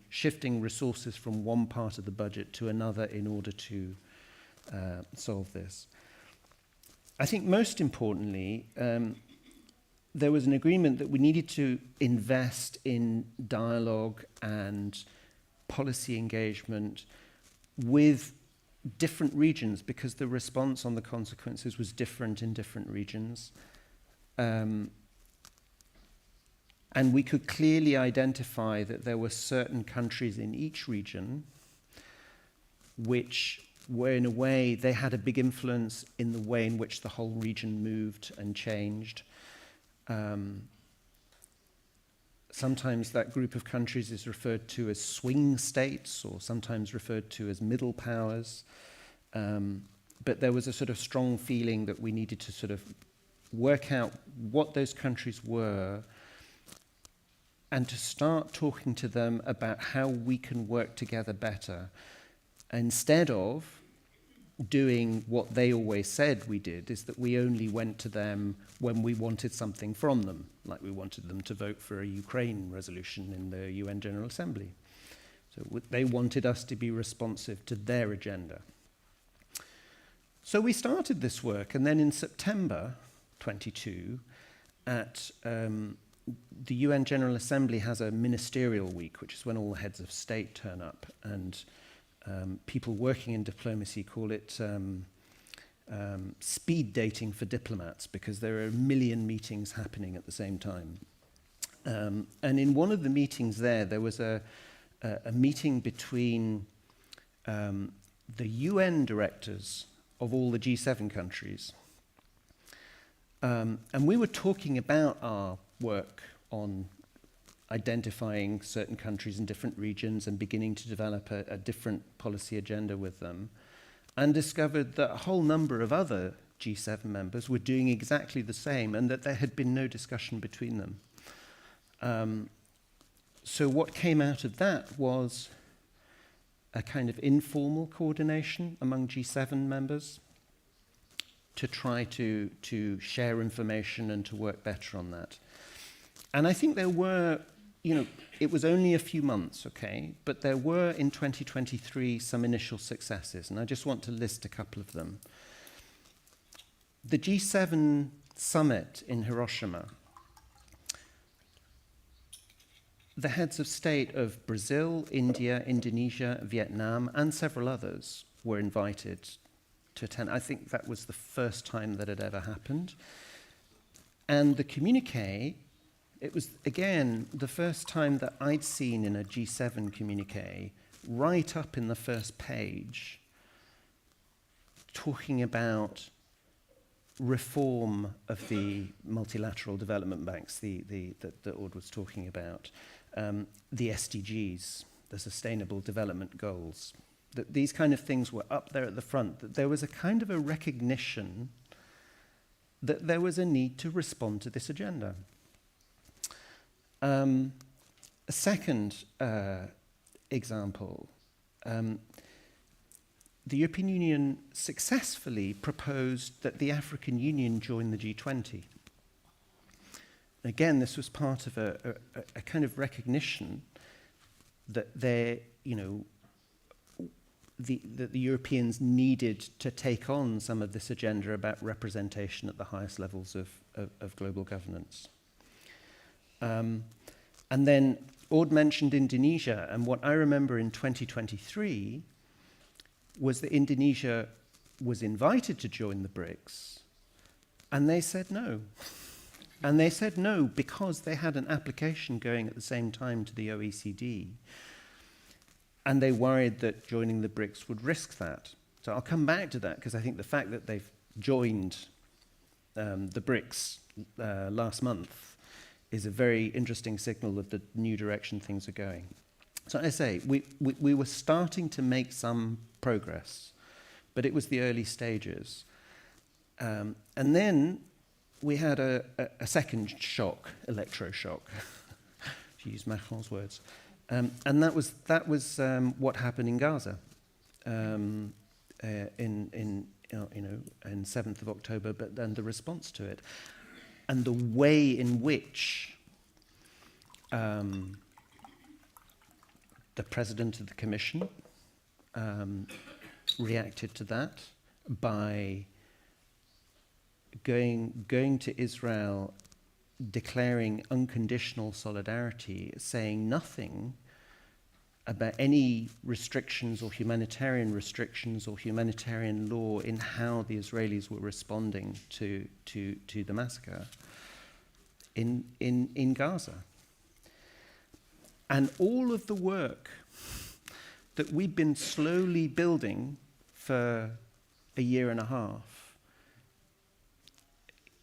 resources from one part of the budget to another in order to solve this. I think most importantly, there was an agreement that we needed to invest in dialogue and policy engagement with different regions because the response on the consequences was different in different regions. And we could clearly identify that there were certain countries in each region which were, in a way, they had a big influence in the way in which the whole region moved and changed. Sometimes that group of countries is referred to as swing states or sometimes referred to as middle powers. But there was a sort of strong feeling that we needed to sort of work out what those countries were and to start talking to them about how we can work together better instead of doing what they always said we did, is that we only went to them when we wanted something from them, like we wanted them to vote for a Ukraine resolution in the UN General Assembly. So they wanted us to be responsive to their agenda. So we started this work, and then in September 22, at the UN General Assembly has a ministerial week, which is when all the heads of state turn up, and people working in diplomacy call it speed dating for diplomats because there are a million meetings happening at the same time. And in one of the meetings there was a meeting between the UN directors of all the G7 countries. And we were talking about our work on identifying certain countries in different regions and beginning to develop a different policy agenda with them, and discovered that a whole number of other G7 members were doing exactly the same and that there had been no discussion between them. So what came out of that was a kind of informal coordination among G7 members to try to share information and to work better on that. And I think there were, it was only a few months, okay, but there were in 2023 some initial successes, and I just want to list a couple of them. The G7 summit in Hiroshima, the heads of state of Brazil, India, Indonesia, Vietnam, and several others were invited to attend. I think that was the first time that had ever happened. And the communiqué, it was, again, the first time that I'd seen in a G7 communiqué, right up in the first page, talking about reform of the multilateral development banks, that Aude was talking about, the SDGs, the Sustainable Development Goals. That these kind of things were up there at the front, that there was a kind of a recognition that there was a need to respond to this agenda. A second example, the European Union successfully proposed that the African Union join the G20. Again, this was part of a kind of recognition that there, that the Europeans needed to take on some of this agenda about representation at the highest levels of global governance. And then Ord mentioned Indonesia, and what I remember in 2023 was that Indonesia was invited to join the BRICS, and they said no. And they said no because they had an application going at the same time to the OECD, and they worried that joining the BRICS would risk that. So I'll come back to that, because I think the fact that they've joined the BRICS last month is a very interesting signal of the new direction things are going. So I say, we were starting to make some progress, but it was the early stages. And then we had a second shock, electroshock, to use Macron's words. And that was what happened in Gaza in 7th of October, but then the response to it. And the way in which the president of the commission reacted to that by going to Israel, declaring unconditional solidarity, saying nothing about any restrictions or humanitarian law in how the Israelis were responding to the massacre in Gaza. And all of the work that we've been slowly building for a year and a half,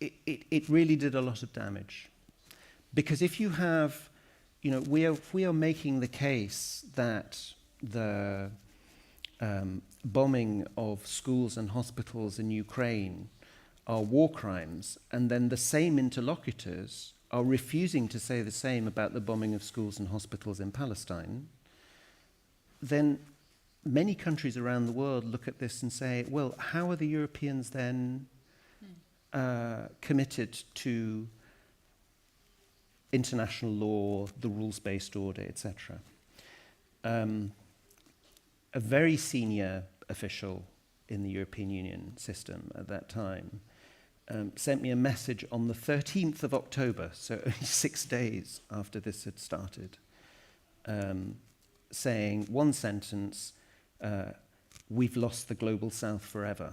it really did a lot of damage. Because if you have, we are making the case that the bombing of schools and hospitals in Ukraine are war crimes, and then the same interlocutors are refusing to say the same about the bombing of schools and hospitals in Palestine, then many countries around the world look at this and say, well, how are the Europeans then committed to international law, the rules-based order, etc. A very senior official in the European Union system at that time sent me a message on the 13th of October, so only 6 days after this had started, saying one sentence, we've lost the global south forever.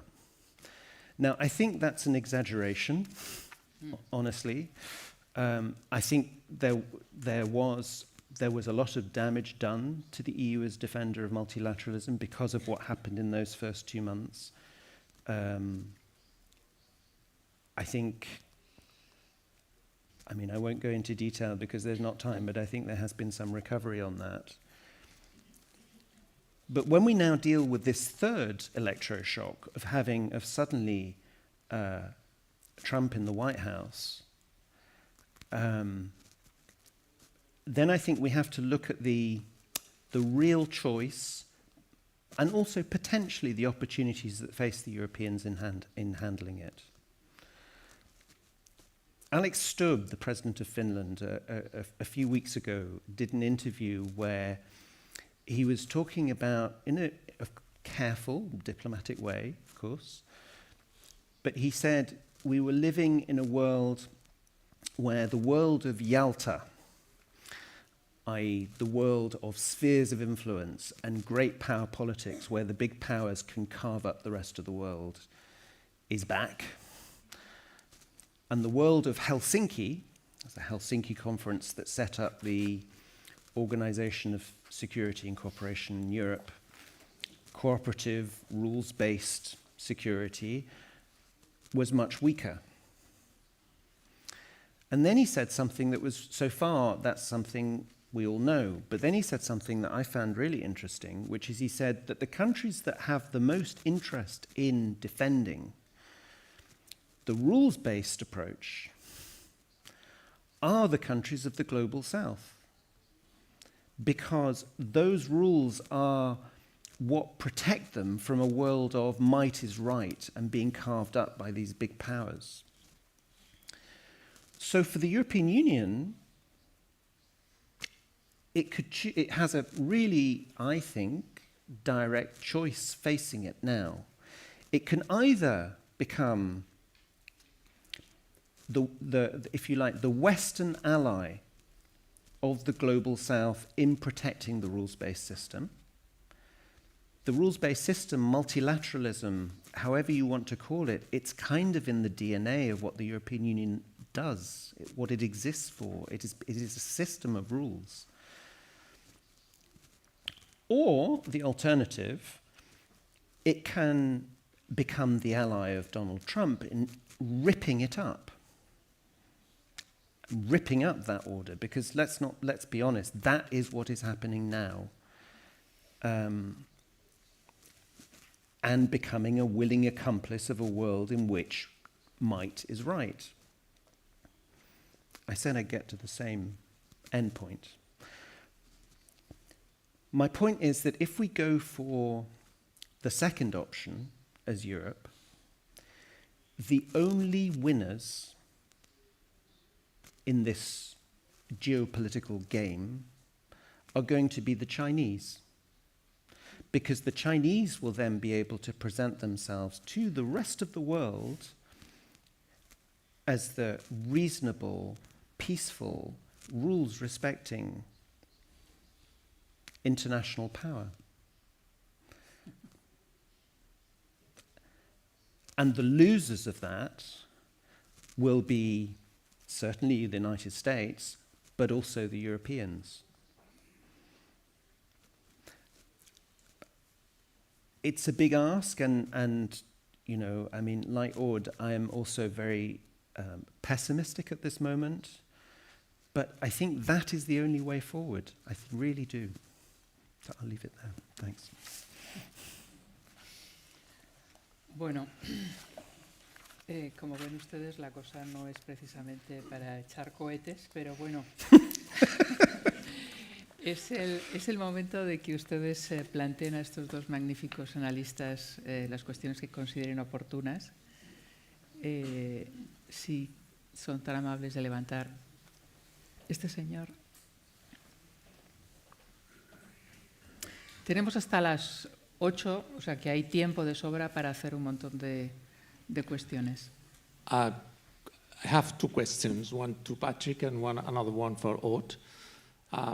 Now, I think that's an exaggeration, honestly. I think there was a lot of damage done to the EU as defender of multilateralism because of what happened in those first 2 months. I won't go into detail because there's not time, but I think there has been some recovery on that. But when we now deal with this third electroshock of suddenly Trump in the White House, then I think we have to look at the real choice and also potentially the opportunities that face the Europeans in handling it. Alex Stubb, the president of Finland, a few weeks ago, did an interview where he was talking about, in a careful, diplomatic way, of course, but he said we were living in a world where the world of Yalta, i.e. the world of spheres of influence and great power politics where the big powers can carve up the rest of the world, is back. And the world of Helsinki, the Helsinki conference that set up the Organization of Security and Cooperation in Europe, cooperative, rules-based security, was much weaker. And then he said something that was, so far, that's something we all know, but then he said something that I found really interesting, which is he said that the countries that have the most interest in defending the rules-based approach are the countries of the global south, because those rules are what protect them from a world of might is right and being carved up by these big powers. So for the European Union, it has a really, I think, direct choice facing it now. It can either become if you like, the Western ally of the global South in protecting the rules-based system. The rules-based system, multilateralism, however you want to call it, it's kind of in the DNA of what the European Union does, what it exists for. It is a system of rules. Or, the alternative, it can become the ally of Donald Trump in ripping it up. Ripping up that order, because let's be honest, that is what is happening now. And becoming a willing accomplice of a world in which might is right. I said I'd get to the same end point. My point is that if we go for the second option as Europe, the only winners in this geopolitical game are going to be the Chinese. Because the Chinese will then be able to present themselves to the rest of the world as the reasonable, peaceful, rules-respecting international power. And the losers of that will be certainly the United States, but also the Europeans. It's a big ask, and you know, I mean, like Aude, I am also very pessimistic at this moment, but I think that is the only way forward. I really do. So I'll leave it there. Thanks. Bueno, como ven ustedes, la cosa no es precisamente para echar cohetes, pero bueno, es el momento de que ustedes planteen a estos dos magníficos analistas las cuestiones que consideren oportunas. Si son tan amables de levantar. Este señor. Tenemos hasta las 8, o sea que hay tiempo de sobra para hacer un montón de cuestiones. I have two questions, one to Patrick and another one for Aude.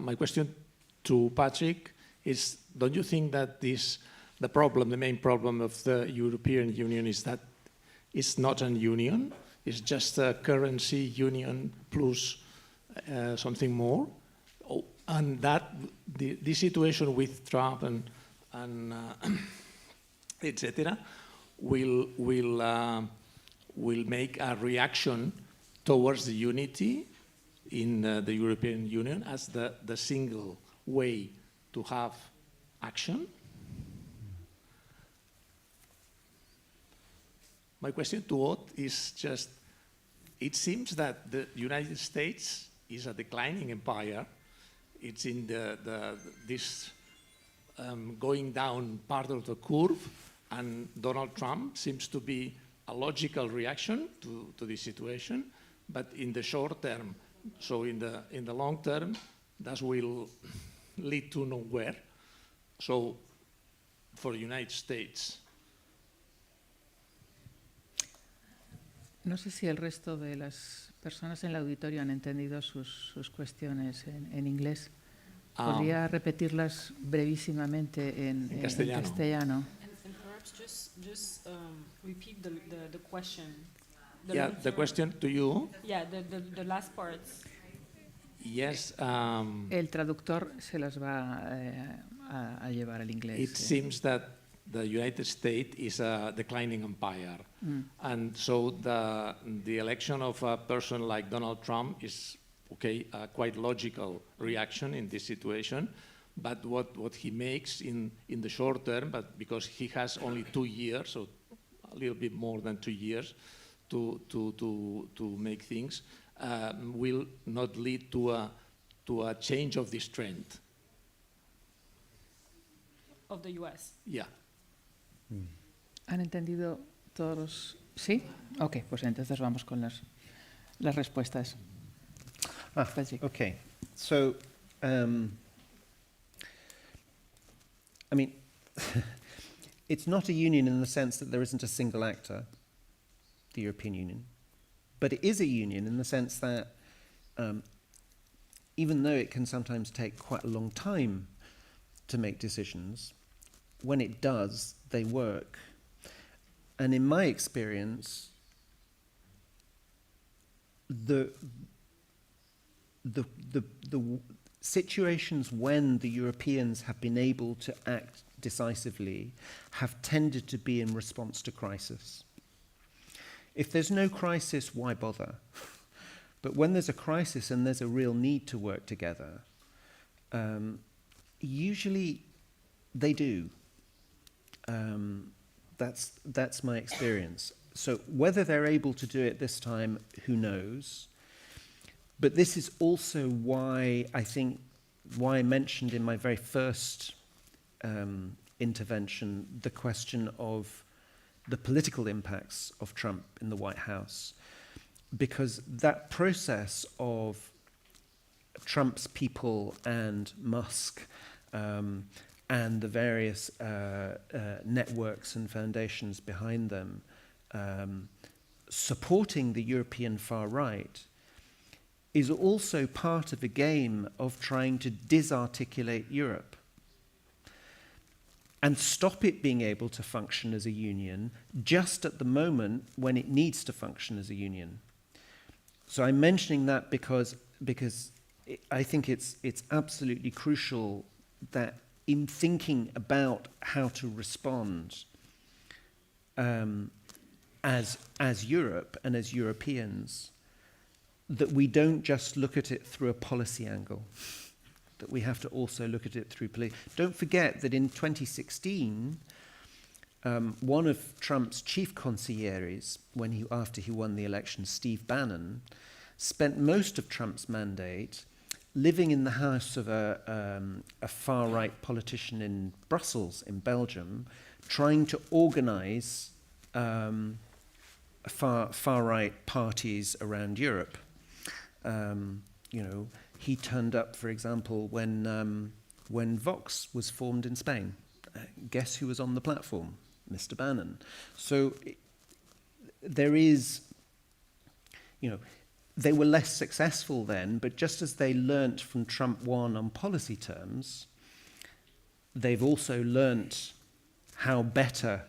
My question to Patrick is, don't you think that the main problem of the European Union is that it's not a union, it's just a currency union plus something more? Oh, and that the situation with Trump and etc. will make a reaction towards the unity in the European Union as the single way to have action. My question to Aude is just, it seems that the United States is a declining empire. It's in this going down part of the curve, and Donald Trump seems to be a logical reaction to this situation, but in the short term, so in the long term, that will lead to nowhere. So for the United States. No sé si el resto de las personas en el auditorio han entendido sus cuestiones en inglés. ¿Podría repetirlas brevísimamente en castellano? And perhaps just repeat the question. The question to you. Yeah, the last parts. Yes. El traductor se las va a llevar al inglés. It seems that the United States is a declining empire. And so the election of a person like Donald Trump is a quite logical reaction in this situation. But what he makes in the short term, but because he has only 2 years, so a little bit more than 2 years to make things, will not lead to a change of this trend. Of the US. Yeah. ¿Han entendido todos los...? ¿Sí? Ok, pues entonces vamos con las respuestas. Okay. So, I mean, it's not a union in the sense that there isn't a single actor, the European Union, but it is a union in the sense that even though it can sometimes take quite a long time to make decisions, when it does, they work. And in my experience, the situations when the Europeans have been able to act decisively have tended to be in response to crisis. If there's no crisis, why bother? But when there's a crisis and there's a real need to work together, usually they do. That's my experience. So whether they're able to do it this time, who knows? But this is also why I mentioned in my very first intervention the question of the political impacts of Trump in the White House. Because that process of Trump's people and Musk and the various networks and foundations behind them supporting the European far right is also part of a game of trying to disarticulate Europe and stop it being able to function as a union just at the moment when it needs to function as a union. So I'm mentioning that because I think it's absolutely crucial that in thinking about how to respond as Europe and as Europeans, that we don't just look at it through a policy angle, that we have to also look at it through policy. Don't forget that in 2016, one of Trump's chief consiglieres, after he won the election, Steve Bannon, spent most of Trump's mandate living in the house of a far-right politician in Brussels, in Belgium, trying to organize far-right parties around Europe. He turned up, for example, when Vox was formed in Spain. Guess who was on the platform? Mr. Bannon. So there is, they were less successful then, but just as they learnt from Trump 1 on policy terms, they've also learnt how better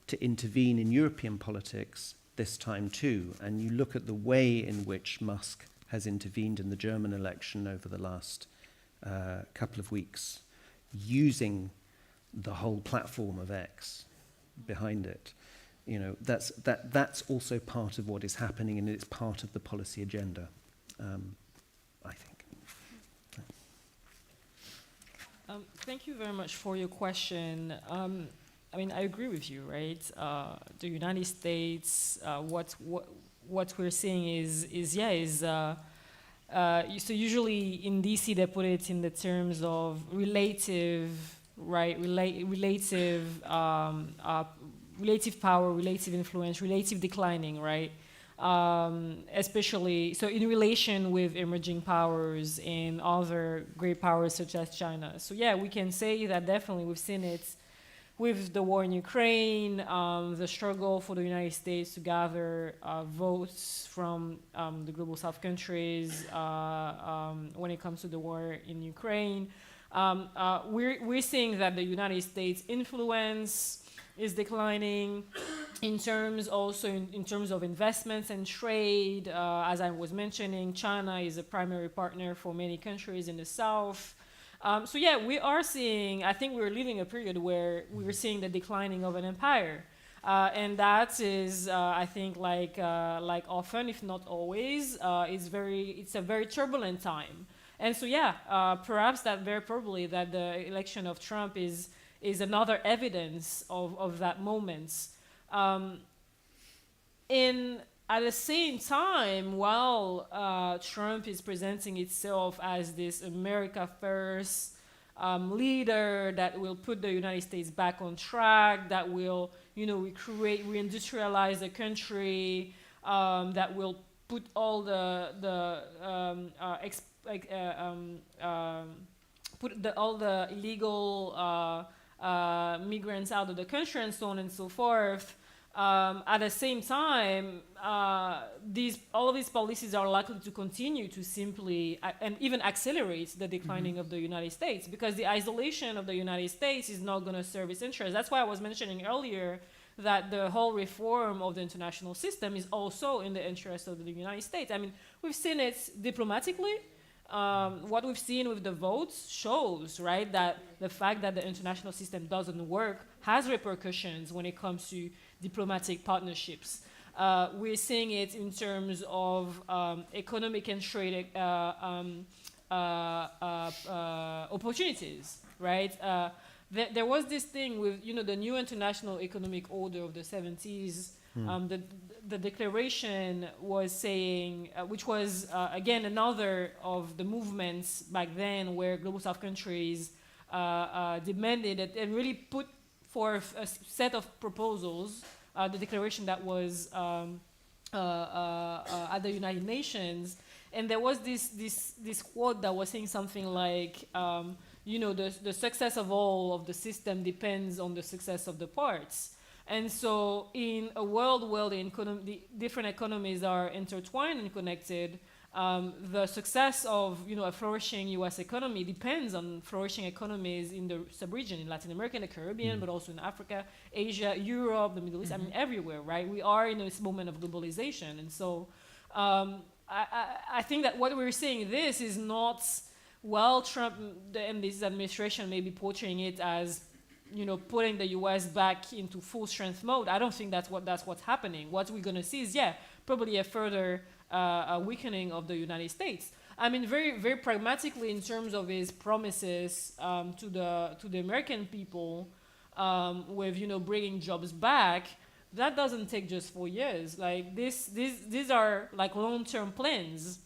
to intervene in European politics this time too. And you look at the way in which Musk has intervened in the German election over the last couple of weeks, using the whole platform of X behind it. That's also part of what is happening, and it's part of the policy agenda, I think. Thank you very much for your question. I agree with you, right? The United States, what we're seeing is so usually in DC they put it in the terms of relative, right? Relative power, relative influence, relative declining, right? Especially so in relation with emerging powers and other great powers such as China. So yeah, we can say that definitely we've seen it with the war in Ukraine, the struggle for the United States to gather votes from the global South countries when it comes to the war in Ukraine. We're seeing that the United States influence is declining in terms of investments and trade. As I was mentioning, China is a primary partner for many countries in the South. So yeah, we are seeing, I think we're living a period where we're seeing the declining of an empire. And that is, I think, like often, if not always, it's a very turbulent time. And so yeah, perhaps that very probably that the election of Trump is another evidence of that moment. At the same time, while Trump is presenting itself as this America First leader that will put the United States back on track, that will, reindustrialize the country, that will put all all the illegal migrants out of the country and so on and so forth. At the same time, all of these policies are likely to continue to simply and even accelerate the declining of the United States, because the isolation of the United States is not going to serve its interests. That's why I was mentioning earlier that the whole reform of the international system is also in the interest of the United States. I mean, we've seen it diplomatically. What we've seen with the votes shows, right, that the fact that the international system doesn't work has repercussions when it comes to diplomatic partnerships. We're seeing it in terms of economic and trade opportunities, right? There was this thing with, the new international economic order of the 70s. The declaration was saying, which was, again, another of the movements back then where Global South countries demanded it and really put forth a set of proposals, the declaration that was at the United Nations. And there was this quote that was saying something like, the success of all of the system depends on the success of the parts. And so in a world where the different economies are intertwined and connected, the success of a flourishing U.S. economy depends on flourishing economies in the sub-region, in Latin America, the Caribbean, but also in Africa, Asia, Europe, the Middle East, I mean, everywhere, right? We are in this moment of globalization. And so I think that what we're seeing this is not, Trump and this administration may be portraying it as putting the U.S. back into full strength mode. I don't think that's what's happening. What we're going to see is, probably a further weakening of the United States. I mean, very, very pragmatically in terms of his promises to the American people, with bringing jobs back. That doesn't take just 4 years. Like these are like long-term plans.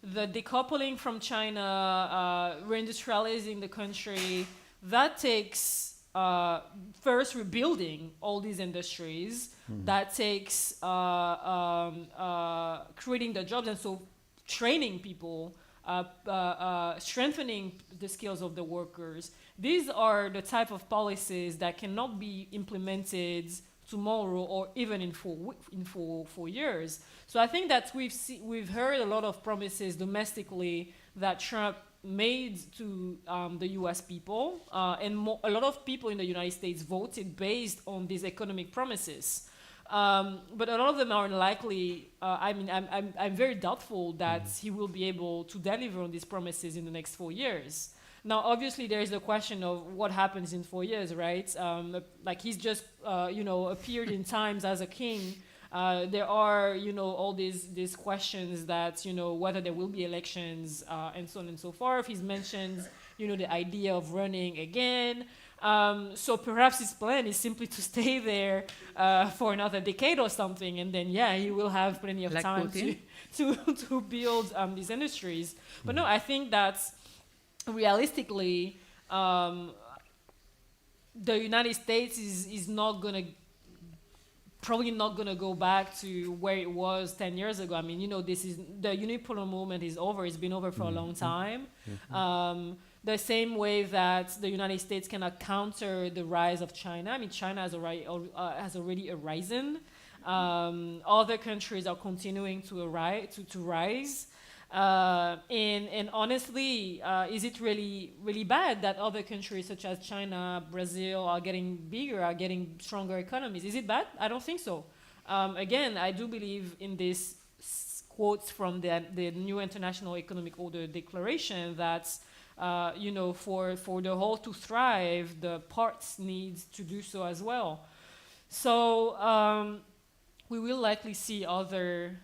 The decoupling from China, reindustrializing the country, that takes first rebuilding all these industries. That takes creating the jobs, and so training people, strengthening the skills of the workers. These are the type of policies that cannot be implemented tomorrow or even in 4 years. So I think that we've heard a lot of promises domestically that Trump made to the U.S. people, and a lot of people in the United States voted based on these economic promises. But a lot of them are unlikely. I'm very doubtful that he will be able to deliver on these promises in the next 4 years. Now, obviously, there is the question of what happens in 4 years, right? Like he's just, appeared in times as a king. There are, all these questions that, whether there will be elections and so on and so forth. He's mentioned, the idea of running again. So perhaps his plan is simply to stay there for another decade or something, and then he will have plenty of time to build these industries. But no, I think that realistically, the United States is probably not gonna go back to where it was 10 years ago. I mean, this is the unipolar movement is over. It's been over for a long time. The same way that the United States cannot counter the rise of China. I mean, China has already arisen. Other countries are continuing to rise. And honestly, is it really bad that other countries such as China, Brazil are getting bigger, are getting stronger economies? Is it bad? I don't think so. Again, I do believe in this quotes from the new International Economic Order Declaration that for the whole to thrive, the parts need to do so as well. So we will likely see other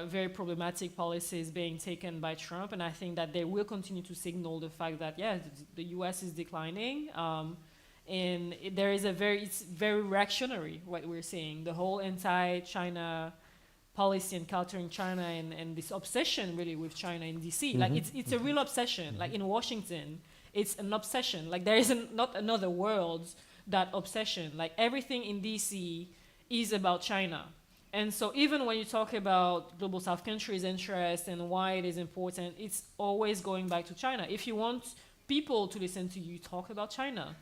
very problematic policies being taken by Trump, and I think that they will continue to signal the fact that the U.S. is declining, and it's very reactionary what we're seeing. The whole anti-China policy and countering China and this obsession really with China in D.C. Like it's a real obsession. Like in Washington, it's an obsession. Like there is not another world that obsession. Like everything in D.C. is about China. And so even when you talk about Global South countries' interest and why it is important, it's always going back to China. If you want people to listen to you talk about China.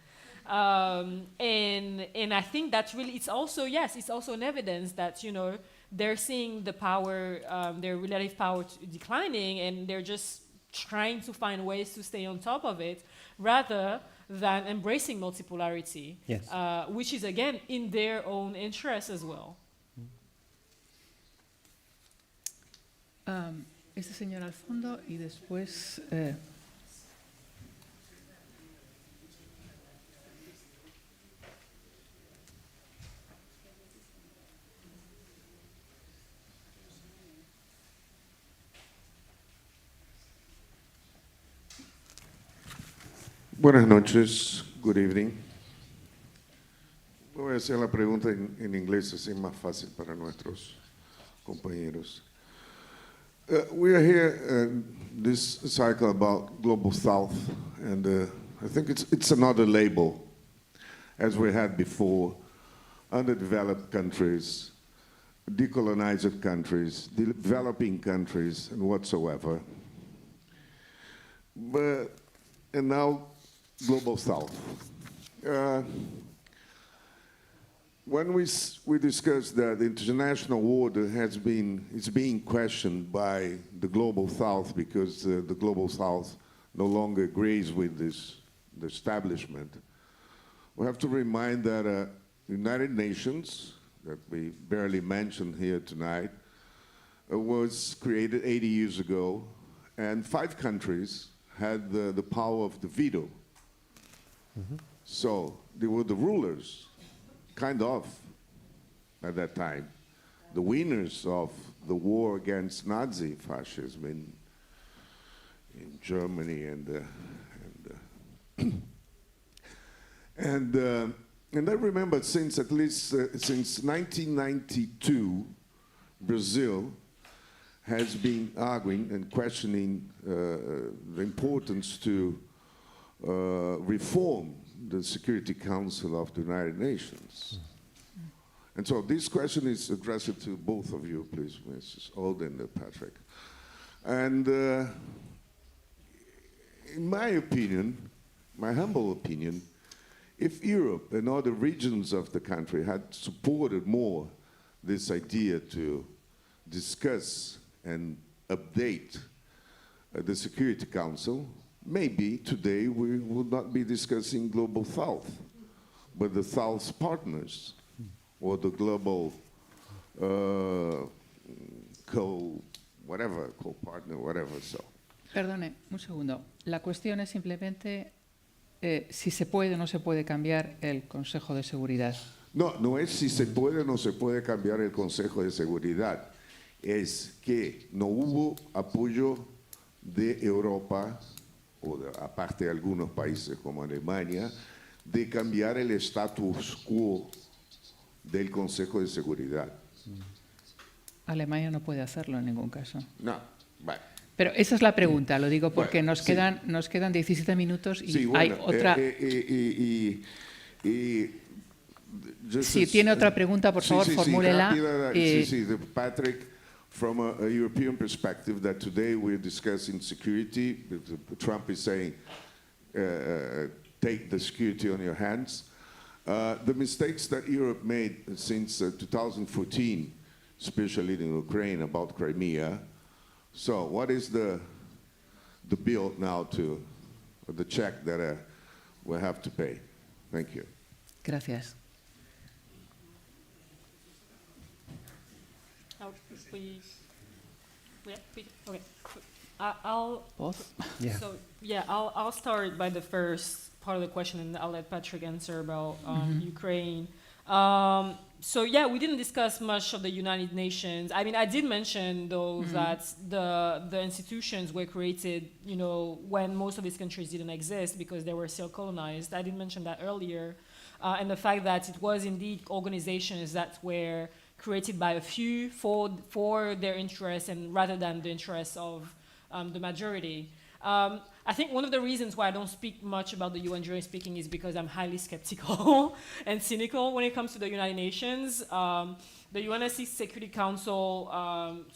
And I think that's really, it's also an evidence that, you know, they're seeing the power, their relative power declining, and they're just trying to find ways to stay on top of it rather than embracing multipolarity, Yes. which is, again, in their own interest as well. Este señor al fondo y después... Buenas noches, good evening. Voy a hacer la pregunta en inglés, así es más fácil para nuestros compañeros. We are here this cycle about Global South, and I think it's another label, as we had before, underdeveloped countries, decolonized countries, developing countries, and whatsoever. And now, Global South. When we discussed that the international order is being questioned by the Global South because the Global South no longer agrees with the establishment, we have to remind that the United Nations, that we barely mentioned here tonight, was created 80 years ago, and 5 countries had the power of the veto. Mm-hmm. So they were the rulers, kind of, at that time, the winners of the war against Nazi fascism in Germany and I remember since at least since 1992, Brazil has been arguing and questioning the importance to reform the Security Council of the United Nations. And so this question is addressed to both of you, please, Mrs. Alden and Patrick. And in my opinion, my humble opinion, if Europe and other regions of the country had supported more this idea to discuss and update the Security Council, maybe today we would not be discussing Global South, but the South's partners, or the global co-partner, whatever. So. Perdone, un segundo. La cuestión es simplemente si se puede o no se puede cambiar el Consejo de Seguridad. No es si se puede o no se puede cambiar el Consejo de Seguridad. Es que no hubo apoyo de Europa, o aparte de algunos países como Alemania, de cambiar el status quo del Consejo de Seguridad. Alemania no puede hacerlo en ningún caso. No, vale. Pero esa es la pregunta, lo digo porque Bueno, nos quedan 17 minutos y Sí, hay bueno, otra... Si tiene otra pregunta, por favor, formúlela. rápida, Patrick, from a European perspective, that today we're discussing security. Trump is saying, take the security on your hands. The mistakes that Europe made since 2014, especially in Ukraine, about Crimea. So what is the bill now the check that we'll have to pay? Thank you. Gracias. Okay. I'll Both. Yeah. So yeah, I'll start by the first part of the question, and I'll let Patrick answer about Ukraine. So yeah, we didn't discuss much of the United Nations. I mean, I did mention though that the institutions were created, you know, when most of these countries didn't exist because they were still colonized. I did mention that earlier, and the fact that it was indeed organizations that were created by a few for their interests and rather than the interests of the majority. I think one of the reasons why I don't speak much about the UN, generally speaking, is because I'm highly skeptical and cynical when it comes to the United Nations. The UNSC Security Council,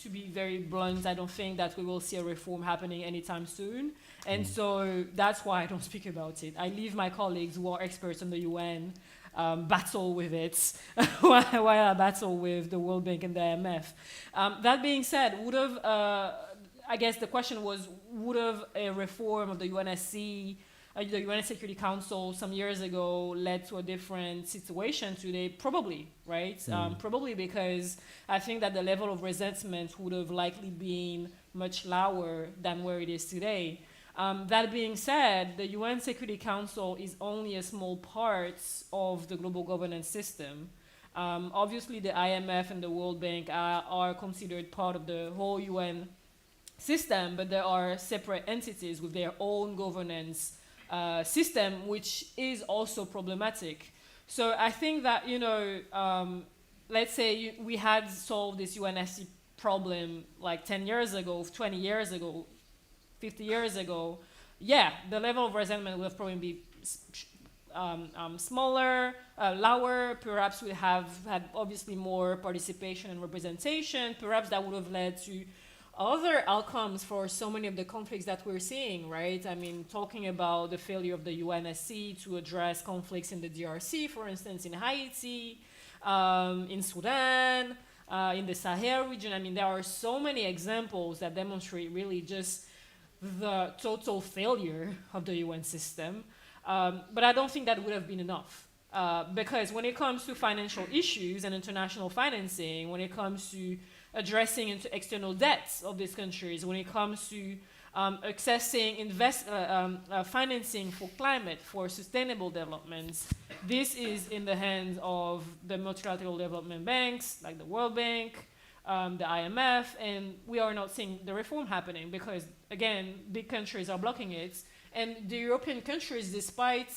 to be very blunt, I don't think that we will see a reform happening anytime soon. And so that's why I don't speak about it. I leave my colleagues who are experts on the UN battle with it while I battle with the World Bank and the IMF. That being said, I guess the question was, would have a reform of the UNSC, the UN Security Council some years ago led to a different situation today? Probably, right? Probably because I think that the level of resentment would have likely been much lower than where it is today. That being said, the UN Security Council is only a small part of the global governance system. Obviously, the IMF and the World Bank are considered part of the whole UN system, but there are separate entities with their own governance system, which is also problematic. So I think that, let's say we had solved this UNSC problem like 10 years ago, 20 years ago, 50 years ago, yeah, the level of resentment would have probably be smaller, lower. Perhaps we have had obviously more participation and representation. Perhaps that would have led to other outcomes for so many of the conflicts that we're seeing, right? I mean, talking about the failure of the UNSC to address conflicts in the DRC, for instance, in Haiti, in Sudan, in the Sahel region. I mean, there are so many examples that demonstrate really just the total failure of the UN system. But I don't think that would have been enough. Because when it comes to financial issues and international financing, when it comes to addressing external debts of these countries, when it comes to accessing financing for climate, for sustainable developments, this is in the hands of the multilateral development banks, like the World Bank, the IMF, and we are not seeing the reform happening because, again, big countries are blocking it. And the European countries, despite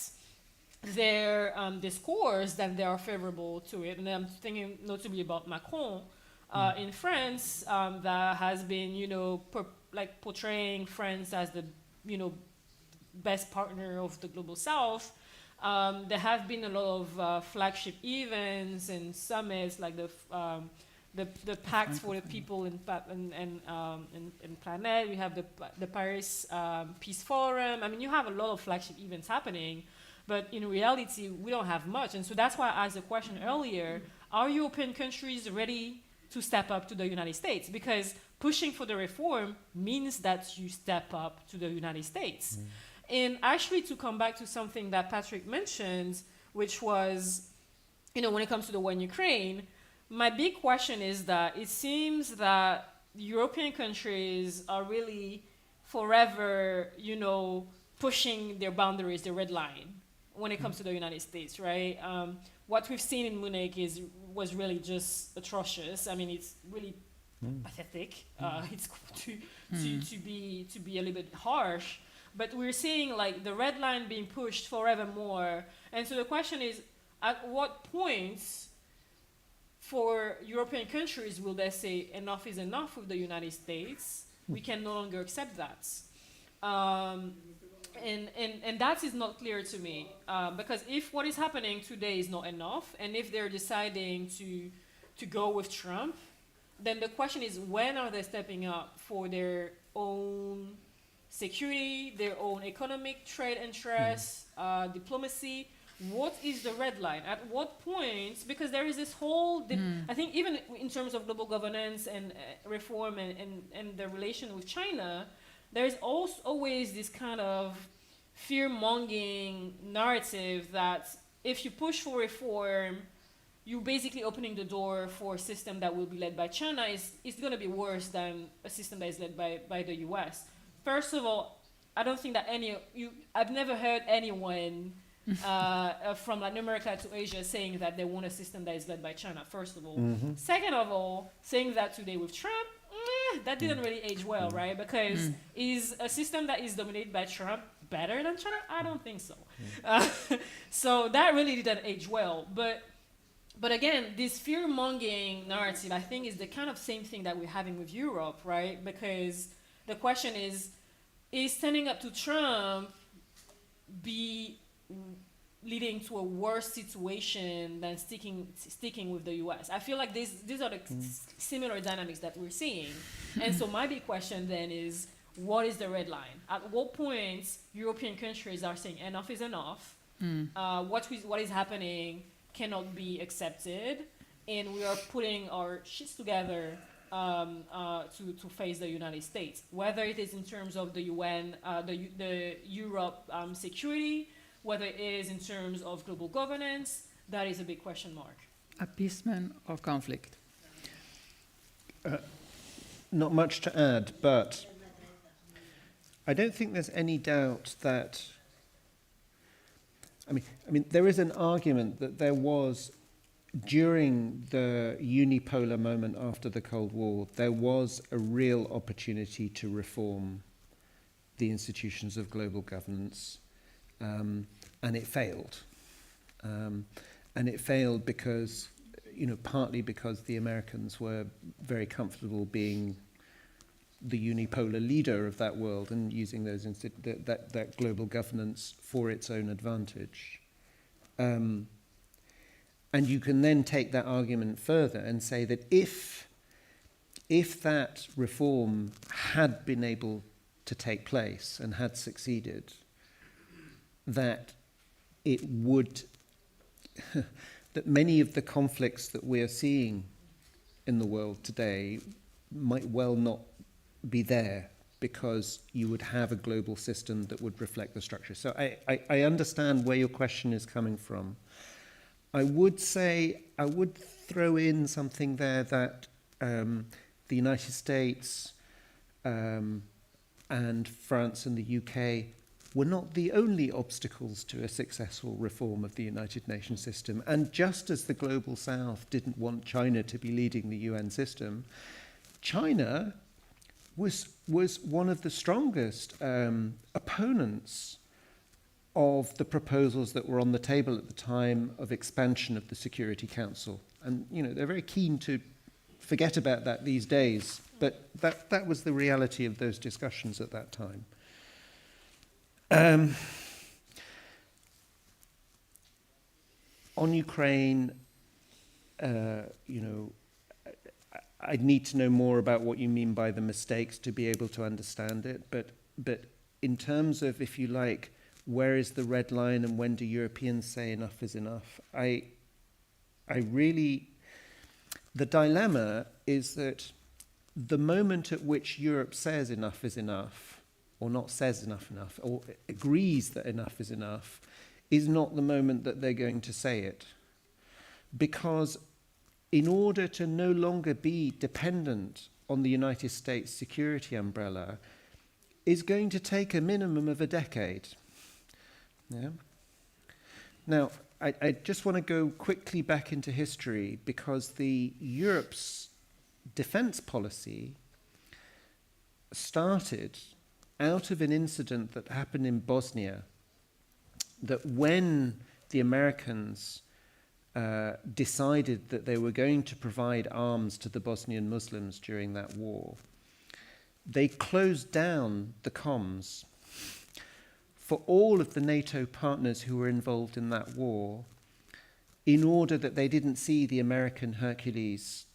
their discourse that they are favorable to it, and I'm thinking notably about Macron, in France, that has been, portraying France as the, best partner of the global South. There have been a lot of flagship events and summits, like the Pact for the People in Planet. We have the Paris Peace Forum. I mean, you have a lot of flagship events happening, but in reality, we don't have much. And so that's why I asked the question earlier: are European countries ready to step up to the United States? Because pushing for the reform means that you step up to the United States. And actually, to come back to something that Patrick mentioned, which was, when it comes to the war in Ukraine, my big question is that it seems that European countries are really forever, pushing their boundaries, the red line, when it comes to the United States, right? What we've seen in Munich was really just atrocious. I mean, it's really pathetic. It's to be a little bit harsh, but we're seeing like the red line being pushed forevermore. And so the question is, at what point for European countries will they say enough is enough with the United States? We can no longer accept that. And that is not clear to me, because if what is happening today is not enough, and if they're deciding to go with Trump, then the question is, when are they stepping up for their own security, their own economic trade interests, diplomacy? What is the red line? At what point? Because there is this whole, I think even in terms of global governance and reform and the relation with China, there is also always this kind of fear-mongering narrative that if you push for reform, you're basically opening the door for a system that will be led by China. It's going to be worse than a system that is led by the US. First of all, I don't think that I've never heard anyone from Latin America to Asia saying that they want a system that is led by China, first of all. Second of all, saying that today with Trump, that didn't really age well, right? Because is a system that is dominated by Trump better than China? I don't think so. So that really didn't age well. But again, this fear-mongering narrative, I think, is the kind of same thing that we're having with Europe, right? Because the question is, is standing up to Trump be leading to a worse situation than sticking with the U.S.? I feel like these are the similar dynamics that we're seeing. And so my big question then is, what is the red line? At what point European countries are saying enough is enough, what is happening cannot be accepted, and we are putting our shits together to face the United States, whether it is in terms of the UN, the Europe security, whether it is in terms of global governance. That is a big question mark. Appeasement or conflict? Not much to add, but I don't think there's any doubt that, I mean, there is an argument that there was, during the unipolar moment after the Cold War, there was a real opportunity to reform the institutions of global governance, and it failed. And it failed because, partly because the Americans were very comfortable being the unipolar leader of that world and using those that global governance for its own advantage. And you can then take that argument further and say that if that reform had been able to take place and had succeeded, that it would, that many of the conflicts that we are seeing in the world today might well not be there, because you would have a global system that would reflect the structure. So I understand where your question is coming from. I would throw in something there that the United States and France and the UK were not the only obstacles to a successful reform of the United Nations system. And just as the Global South didn't want China to be leading the UN system, China was one of the strongest opponents of the proposals that were on the table at the time of expansion of the Security Council. And, they're very keen to forget about that these days, but that was the reality of those discussions at that time. On Ukraine, I'd need to know more about what you mean by the mistakes to be able to understand it. But in terms of, if you like, where is the red line and when do Europeans say enough is enough? I really, the dilemma is that the moment at which Europe says enough is enough, or not says enough, or agrees that enough is enough, is not the moment that they're going to say it. Because in order to no longer be dependent on the United States security umbrella, is going to take a minimum of a decade. Yeah? Now, I just want to go quickly back into history, because the Europe's defense policy started out of an incident that happened in Bosnia, that when the Americans decided that they were going to provide arms to the Bosnian Muslims during that war, they closed down the comms for all of the NATO partners who were involved in that war, in order that they didn't see the American Hercules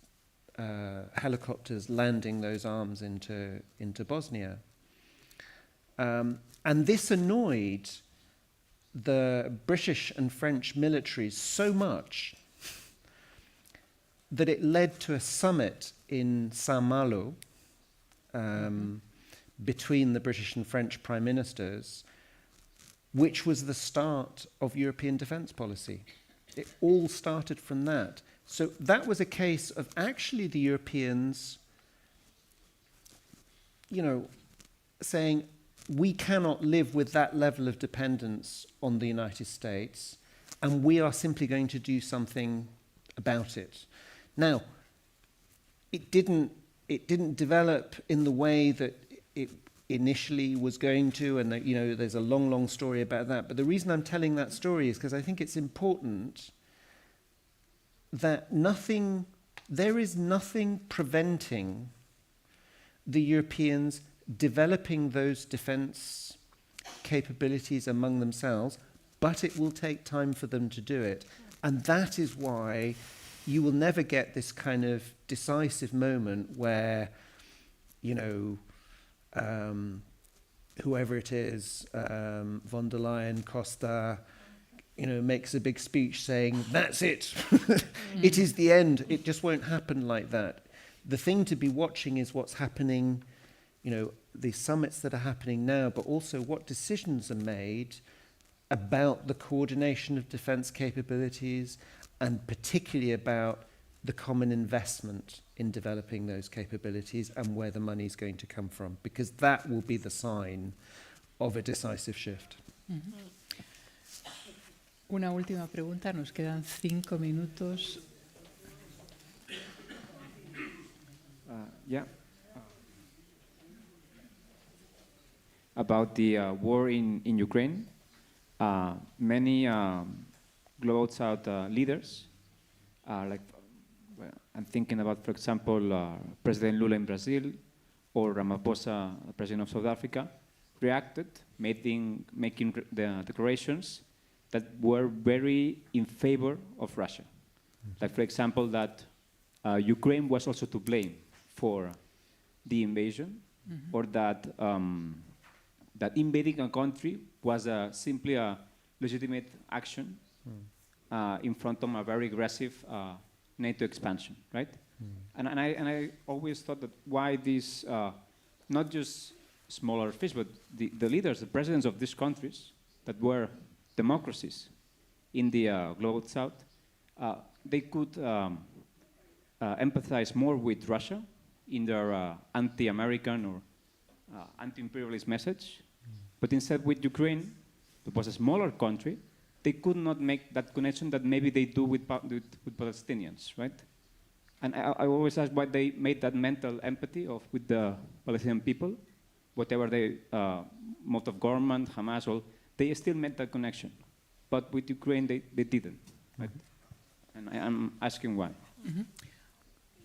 helicopters landing those arms into Bosnia. And this annoyed the British and French militaries so much that it led to a summit in Saint-Malo between the British and French prime ministers, which was the start of European defense policy. It all started from that. So that was a case of actually the Europeans, saying, we cannot live with that level of dependence on the United States, and we are simply going to do something about it. Now, it didn't develop in the way that it initially was going to, and there's a long, long story about that. But the reason I'm telling that story is because I think it's important that there is nothing preventing the Europeans developing those defense capabilities among themselves, but it will take time for them to do it. And that is why you will never get this kind of decisive moment where, you know, whoever it is, von der Leyen, Costa, you know, makes a big speech saying, that's it, it is the end. It just won't happen like that. The thing to be watching is what's happening, you know, the summits that are happening now, but also what decisions are made about the coordination of defense capabilities, and particularly about the common investment in developing those capabilities and where the money is going to come from, because that will be the sign of a decisive shift. Una última pregunta, nos quedan 5 minutos. About the war in Ukraine, many Global South leaders, I'm thinking about, for example, President Lula in Brazil or Ramaphosa, President of South Africa, reacted, making the declarations that were very in favor of Russia. Like, for example, that Ukraine was also to blame for the invasion, or that that invading a country was simply a legitimate action in front of a very aggressive NATO expansion, right? And I always thought that why these, not just smaller fish, but the leaders, the presidents of these countries that were democracies in the Global South, they could empathize more with Russia in their anti-American or anti-imperialist message. But instead with Ukraine, it was a smaller country, they could not make that connection that maybe they do with Palestinians, right? And I always ask why they made that mental empathy with the Palestinian people, whatever they, mode of government, Hamas, all, they still made that connection. But with Ukraine, they didn't, right? And I'm asking why.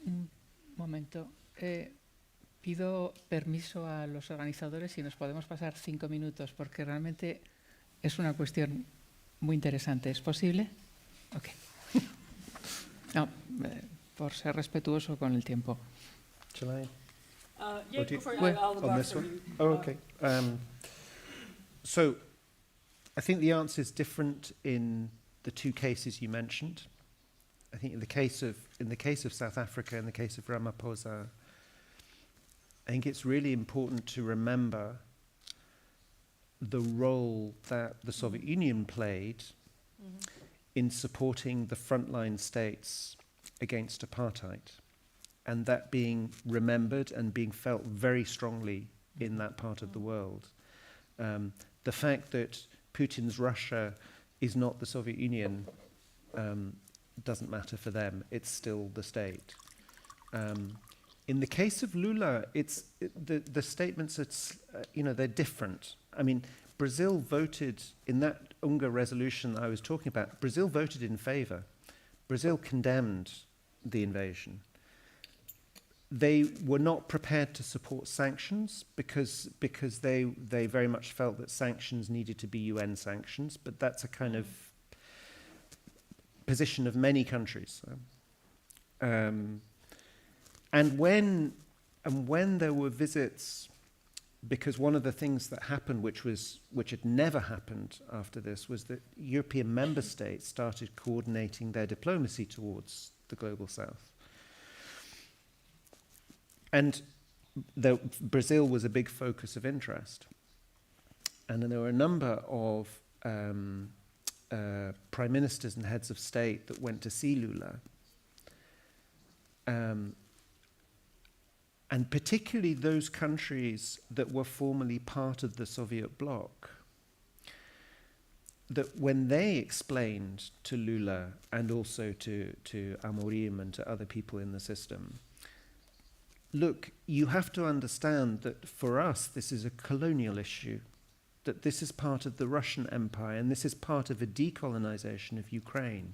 Un momento. Pido permiso a los organizadores si nos podemos pasar 5 minutos, porque realmente es una cuestión muy interesante. ¿Es posible? Ok. No, por ser respetuoso con el tiempo. Shall I? Yeah, go for it. Well, I'll look on this after one? you. Oh, okay. So I think the answer is different in the two cases you mentioned. I think in the case of South Africa, in the case of Ramaphosa, I think it's really important to remember the role that the Soviet Union played in supporting the frontline states against apartheid, and that being remembered and being felt very strongly in that part of the world. The fact that Putin's Russia is not the Soviet Union doesn't matter for them. It's still the state. In the case of Lula, the statements they're different. I mean, Brazil voted in that UNGA resolution that I was talking about. Brazil voted in favor. Brazil condemned the invasion. They were not prepared to support sanctions because they very much felt that sanctions needed to be UN sanctions, but that's a kind of position of many countries. And when there were visits, because one of the things that happened, which had never happened after this, was that European member states started coordinating their diplomacy towards the Global South. And Brazil was a big focus of interest. And then there were a number of prime ministers and heads of state that went to see Lula. And particularly those countries that were formerly part of the Soviet bloc, that when they explained to Lula and also to Amorim and to other people in the system, look, you have to understand that for us this is a colonial issue, that this is part of the Russian Empire and this is part of a decolonization of Ukraine.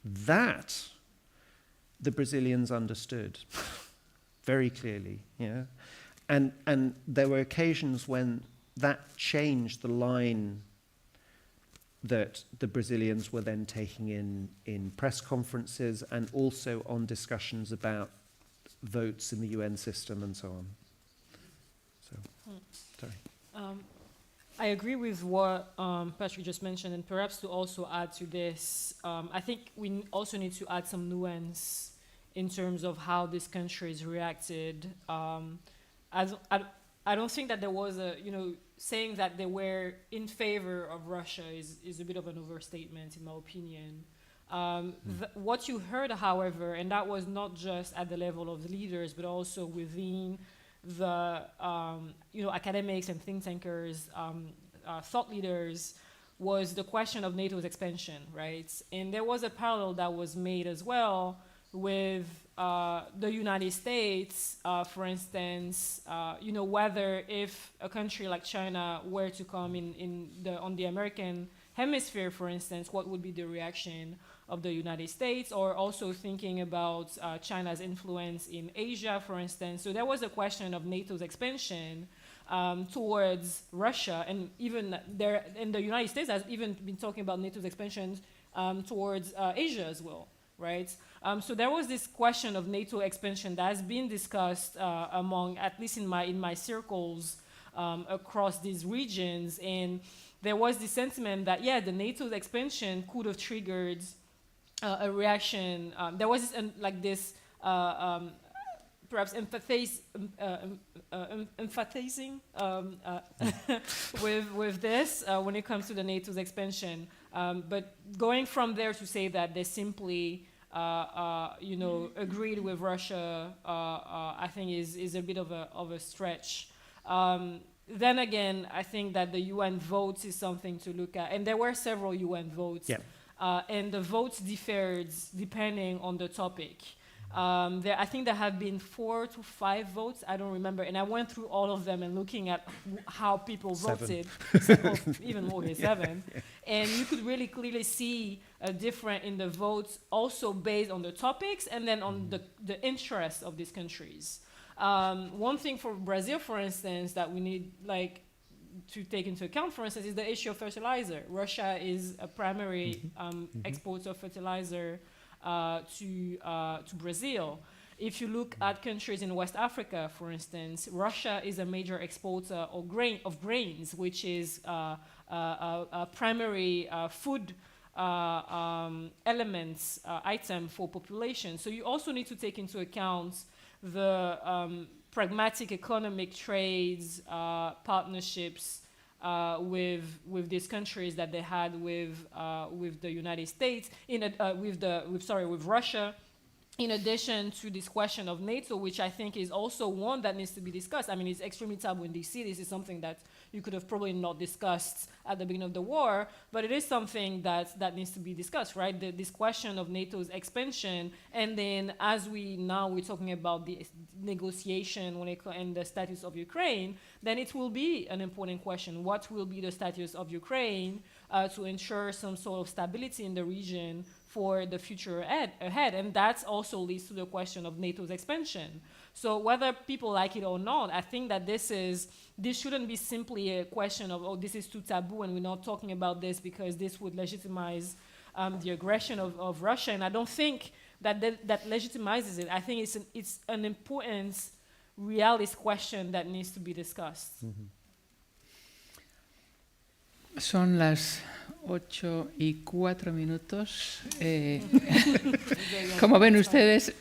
That the Brazilians understood very clearly, yeah. And there were occasions when that changed the line that the Brazilians were then taking in press conferences and also on discussions about votes in the UN system and so on. So, sorry. I agree with what Patrick just mentioned, and perhaps to also add to this, I think we also need to add some nuance in terms of how these countries reacted. I don't think that there was a, saying that they were in favor of Russia is a bit of an overstatement, in my opinion. What you heard, however, and that was not just at the level of the leaders, but also within the academics and think tankers, thought leaders, was the question of NATO's expansion, right? And there was a parallel that was made as well with the United States, for instance, whether if a country like China were to come on the American hemisphere, for instance, what would be the reaction of the United States, or also thinking about China's influence in Asia, for instance. So there was a question of NATO's expansion towards Russia, and even there, in the United States has even been talking about NATO's expansion towards Asia as well, right? So there was this question of NATO expansion that has been discussed among, at least in my circles across these regions, and there was this sentiment that, yeah, the NATO's expansion could have triggered a reaction. There was this, perhaps emphasizing with this when it comes to the NATO's expansion. But going from there to say that they simply agreed with Russia, I think is a bit of a stretch. Then again, I think that the UN votes is something to look at, and there were several UN votes, and the votes differed depending on the topic. I think there have been 4 to 5 votes, I don't remember, and I went through all of them and looking at how people voted, even more than 7. And you could really clearly see a difference in the votes, also based on the topics and then on the interests of these countries. One thing for Brazil, for instance, that we need to take into account, for instance, is the issue of fertilizer. Russia is a primary exporter of fertilizer to Brazil. If you look at countries in West Africa, for instance, Russia is a major exporter of grains, which is a primary food elements item for population. So you also need to take into account the pragmatic economic trades partnerships with these countries that they had with the United States, with Russia, in addition to this question of NATO, which I think is also one that needs to be discussed. I mean, it's extremely taboo in DC. This is something that you could have probably not discussed at the beginning of the war, but it is something that needs to be discussed, right? This question of NATO's expansion, and then as we're talking about the negotiation and the status of Ukraine, then it will be an important question. What will be the status of Ukraine to ensure some sort of stability in the region for the future ahead? And that also leads to the question of NATO's expansion. So whether people like it or not, I think that this shouldn't be simply a question of, oh, this is too taboo and we're not talking about this because this would legitimize the aggression of Russia. And I don't think that legitimizes it. I think it's an important realist question that needs to be discussed. Mm-hmm. Son las 8:04. Como ven ustedes,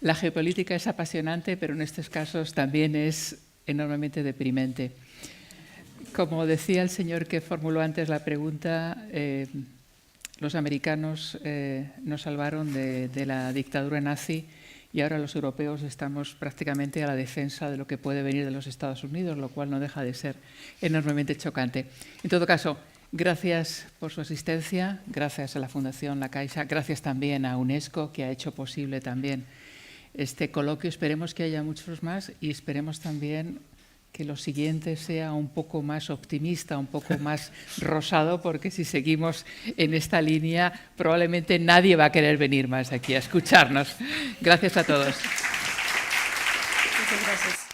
la geopolítica es apasionante, pero en estos casos también es enormemente deprimente. Como decía el señor que formuló antes la pregunta, los americanos nos salvaron de la dictadura nazi y ahora los europeos estamos prácticamente a la defensa de lo que puede venir de los Estados Unidos, lo cual no deja de ser enormemente chocante. En todo caso, gracias por su asistencia, gracias a la Fundación La Caixa, gracias también a UNESCO, que ha hecho posible también este coloquio. Esperemos que haya muchos más y esperemos también que lo siguiente sea un poco más optimista, un poco más rosado, porque si seguimos en esta línea probablemente nadie va a querer venir más aquí a escucharnos. Gracias a todos. Muchas gracias.